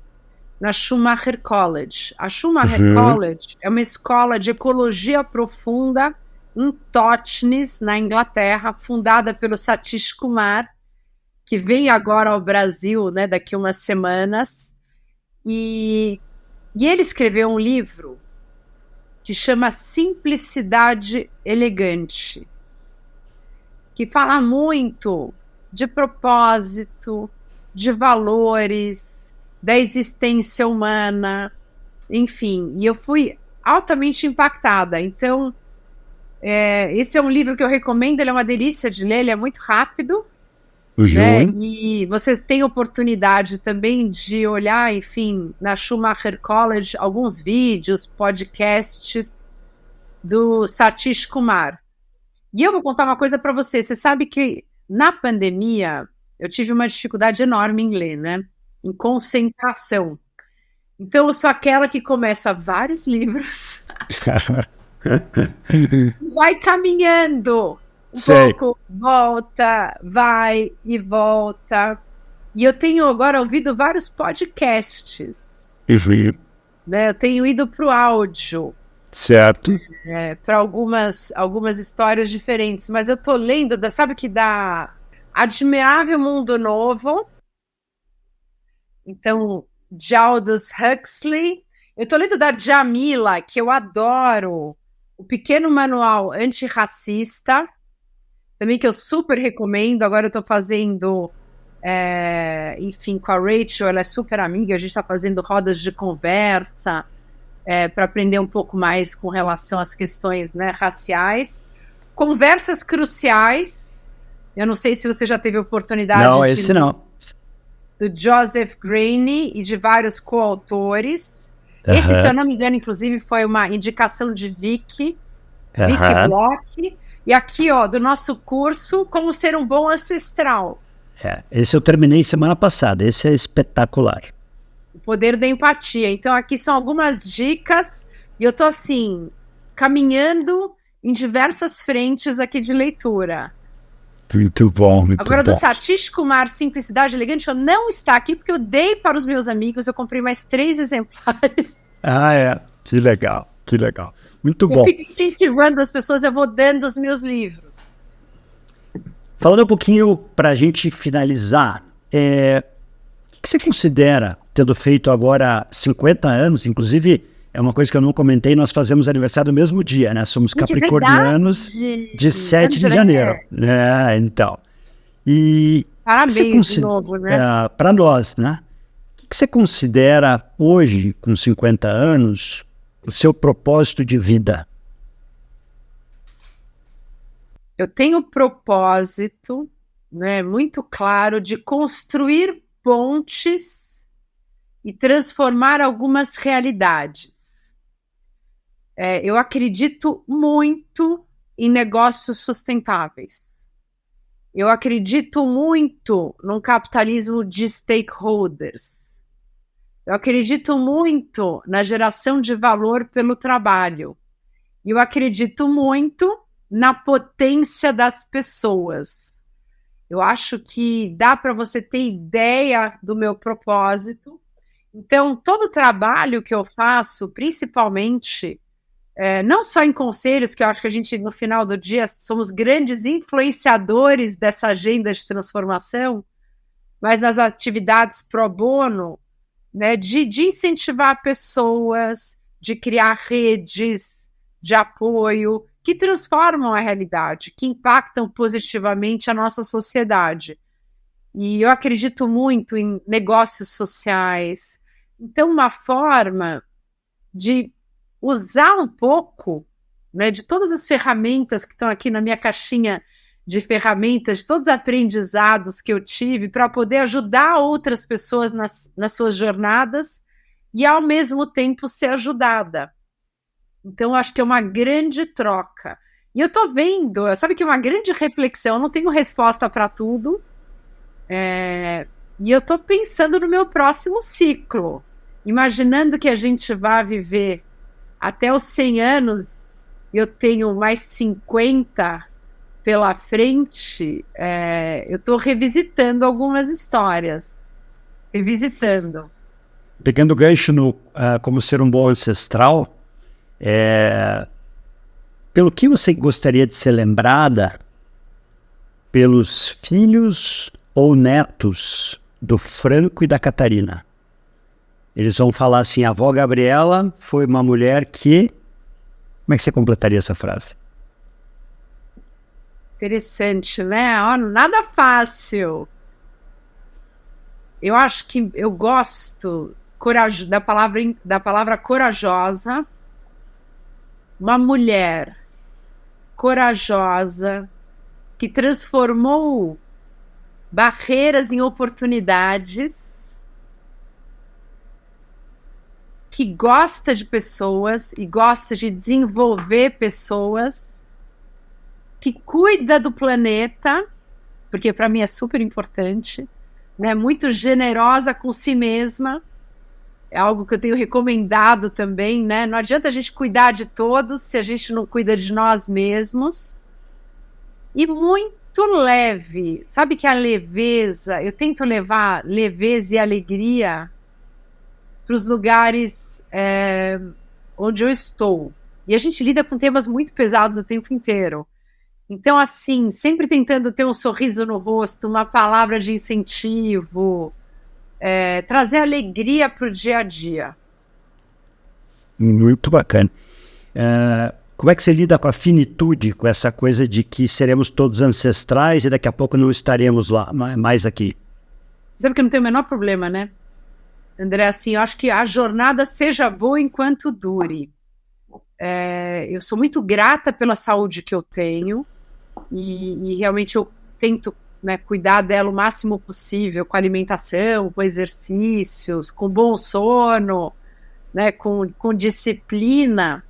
na Schumacher College. A Schumacher College é uma escola de ecologia profunda em Totnes, na Inglaterra, fundada pelo Satish Kumar, que vem agora ao Brasil, né, daqui a umas semanas. E ele escreveu um livro que chama Simplicidade Elegante, que fala muito de propósito, de valores, da existência humana, enfim. E eu fui altamente impactada. Então, esse é um livro que eu recomendo, ele é uma delícia de ler, ele é muito rápido, né? E você tem oportunidade também de olhar, enfim, na Schumacher College, alguns vídeos, podcasts do Satish Kumar. E eu vou contar uma coisa para você. Você sabe que na pandemia eu tive uma dificuldade enorme em ler, né? Em concentração. Então eu sou aquela que começa vários livros, vai caminhando pouco, volta, vai e volta. E eu tenho agora ouvido vários podcasts. Né? Eu tenho ido para o áudio. Certo. Para algumas histórias diferentes. Mas eu estou lendo, sabe que dá Admirável Mundo Novo. Então, de Aldous Huxley. Eu estou lendo da Djamila, que eu adoro. O Pequeno Manual Antirracista. Também que eu super recomendo. Agora eu estou fazendo, enfim, com a Rachel, ela é super amiga, a gente está fazendo rodas de conversa para aprender um pouco mais com relação às questões, né, raciais. Conversas Cruciais, eu não sei se você já teve oportunidade não, esse não. Do Joseph Graney e de vários coautores. Esse, se eu não me engano, inclusive, foi uma indicação de Vicky Bloch. E aqui, ó, do nosso curso, Como Ser um Bom Ancestral. Esse eu terminei semana passada, esse é espetacular. O Poder da Empatia. Então, aqui são algumas dicas, e eu tô, assim, caminhando em diversas frentes aqui de leitura. Muito bom, muito Agora, bom. do Satish Kumar, Simplicidade Elegante, eu não está aqui, porque eu dei para os meus amigos, eu comprei mais 3 exemplares. Que legal, que legal. Muito bom. Eu fico incentivando as pessoas, eu vou dando os meus livros. Falando um pouquinho para a gente finalizar, o que você considera, tendo feito agora 50 anos, inclusive é uma coisa que eu não comentei, nós fazemos aniversário no mesmo dia, né? Somos capricornianos de 7 de janeiro. Então, e Parabéns de novo, né? Para nós, né? O que você considera hoje, com 50 anos, o seu propósito de vida? Eu tenho o propósito, né, muito claro de construir pontes e transformar algumas realidades. Eu acredito muito em negócios sustentáveis. Eu acredito muito num capitalismo de stakeholders. Eu acredito muito na geração de valor pelo trabalho. E eu acredito muito na potência das pessoas. Eu acho que dá para você ter ideia do meu propósito. Então, todo o trabalho que eu faço, principalmente, não só em conselhos, que eu acho que a gente, no final do dia, somos grandes influenciadores dessa agenda de transformação, mas nas atividades pro bono, né, de incentivar pessoas, de criar redes de apoio que transformam a realidade, que impactam positivamente a nossa sociedade. E eu acredito muito em negócios sociais. Então, uma forma de usar um pouco, né, de todas as ferramentas que estão aqui na minha caixinha de ferramentas, de todos os aprendizados que eu tive para poder ajudar outras pessoas nas suas jornadas e, ao mesmo tempo, ser ajudada. Então, eu acho que é uma grande troca. E eu estou vendo, sabe que é uma grande reflexão, eu não tenho resposta para tudo, e eu estou pensando no meu próximo ciclo, imaginando que a gente vai viver até os 100 anos, eu tenho mais 50 pela frente, eu estou revisitando algumas histórias. Revisitando. Pegando gancho como ser um bom ancestral, pelo que você gostaria de ser lembrada pelos filhos ou netos do Franco e da Catarina? Eles vão falar assim, a avó Gabriela foi uma mulher que... Como é que você completaria essa frase? Interessante, né? Oh, nada fácil. Eu acho que eu gosto da palavra corajosa. Uma mulher corajosa que transformou barreiras em oportunidades, que gosta de pessoas e gosta de desenvolver pessoas, que cuida do planeta, porque para mim é super importante, né? Muito generosa com si mesma, é algo que eu tenho recomendado também, né? Não adianta a gente cuidar de todos se a gente não cuida de nós mesmos. E muito leve, sabe que a leveza, eu tento levar leveza e alegria para os lugares onde eu estou. E a gente lida com temas muito pesados o tempo inteiro. Então, assim, sempre tentando ter um sorriso no rosto, uma palavra de incentivo, trazer alegria para o dia a dia. Muito bacana. Como é que você lida com a finitude, com essa coisa de que seremos todos ancestrais e daqui a pouco não estaremos lá, mais aqui? Você sabe que eu não tenho o menor problema, né? André, assim, eu acho que a jornada seja boa enquanto dure. Eu sou muito grata pela saúde que eu tenho e realmente eu tento, né, cuidar dela o máximo possível, com alimentação, com exercícios, com bom sono, né, com disciplina.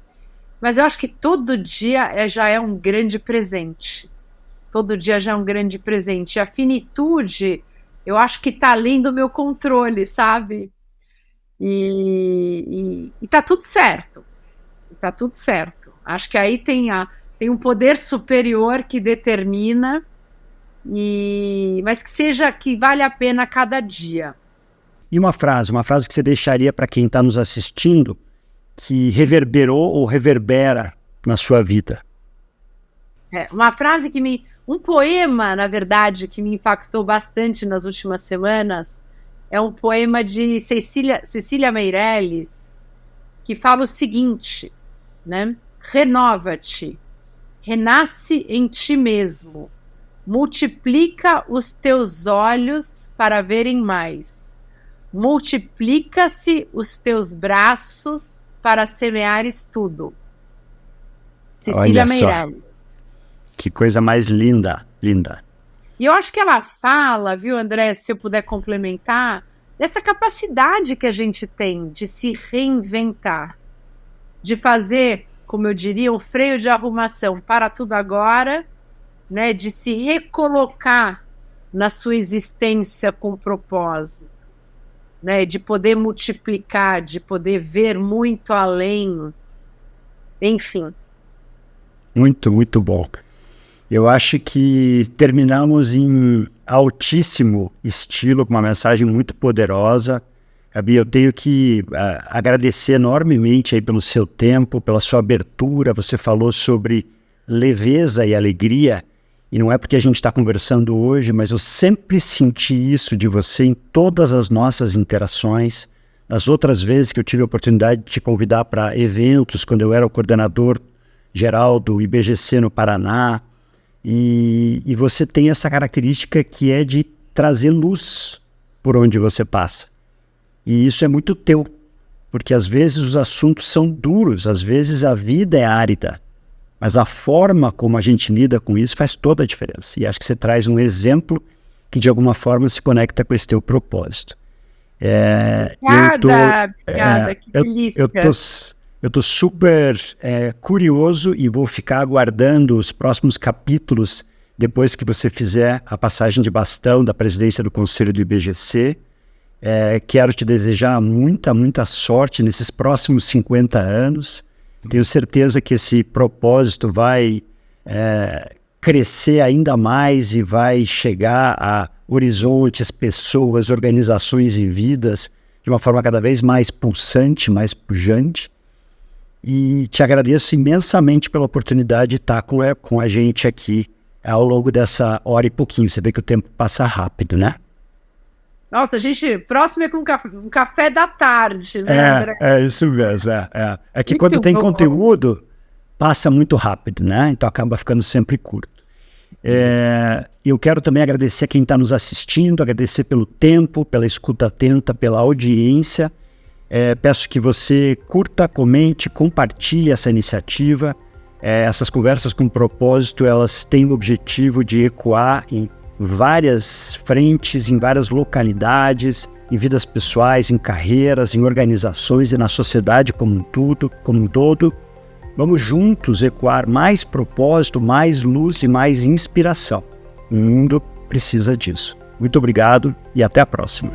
Mas eu acho que todo dia já é um grande presente. Todo dia já é um grande presente. E a finitude, eu acho que está além do meu controle, sabe? E tá tudo certo. Tá tudo certo. Acho que aí tem um poder superior que determina, mas que vale a pena cada dia. E uma frase que você deixaria para quem está nos assistindo, que reverberou ou reverbera na sua vida? Uma frase um poema, na verdade, que me impactou bastante nas últimas semanas, é um poema de Cecília Meirelles, que fala o seguinte, né? Renova-te, renasce em ti mesmo, multiplica os teus olhos para verem mais. Multiplica-se os teus braços para semeares tudo. Cecília Meirelles. Que coisa mais linda, linda. E eu acho que ela fala, viu, André, se eu puder complementar, dessa capacidade que a gente tem de se reinventar, de fazer, como eu diria, um freio de arrumação para tudo agora, né, de se recolocar na sua existência com propósito, né, de poder multiplicar, de poder ver muito além, enfim. Muito, muito bom. Eu acho que terminamos em altíssimo estilo, com uma mensagem muito poderosa. Gabi, eu tenho que agradecer enormemente aí pelo seu tempo, pela sua abertura. Você falou sobre leveza e alegria, e não é porque a gente está conversando hoje, mas eu sempre senti isso de você em todas as nossas interações. Nas outras vezes que eu tive a oportunidade de te convidar para eventos, quando eu era o coordenador geral do IBGC no Paraná, e você tem essa característica que é de trazer luz por onde você passa. E isso é muito teu, porque às vezes os assuntos são duros, às vezes a vida é árida, mas a forma como a gente lida com isso faz toda a diferença. E acho que você traz um exemplo que de alguma forma se conecta com esse teu propósito. Obrigada, que delícia. Eu estou super curioso e vou ficar aguardando os próximos capítulos depois que você fizer a passagem de bastão da presidência do Conselho do IBGC. Quero te desejar muita, muita sorte nesses próximos 50 anos. Tenho certeza que esse propósito vai crescer ainda mais e vai chegar a horizontes, pessoas, organizações e vidas de uma forma cada vez mais pulsante, mais pujante. E te agradeço imensamente pela oportunidade de estar com a gente aqui ao longo dessa hora e pouquinho. Você vê que o tempo passa rápido, né? Nossa, próximo é com um café da tarde, né, André? É isso mesmo, É que Muito quando tem bom. conteúdo, passa muito rápido, né? Então acaba ficando sempre curto. Eu quero também agradecer a quem está nos assistindo, agradecer pelo tempo, pela escuta atenta, pela audiência. Peço que você curta, comente, compartilhe essa iniciativa. Essas conversas com propósito, elas têm o objetivo de ecoar em várias frentes, em várias localidades, em vidas pessoais, em carreiras, em organizações e na sociedade como um todo. Vamos juntos ecoar mais propósito, mais luz e mais inspiração. O mundo precisa disso. Muito obrigado e até a próxima.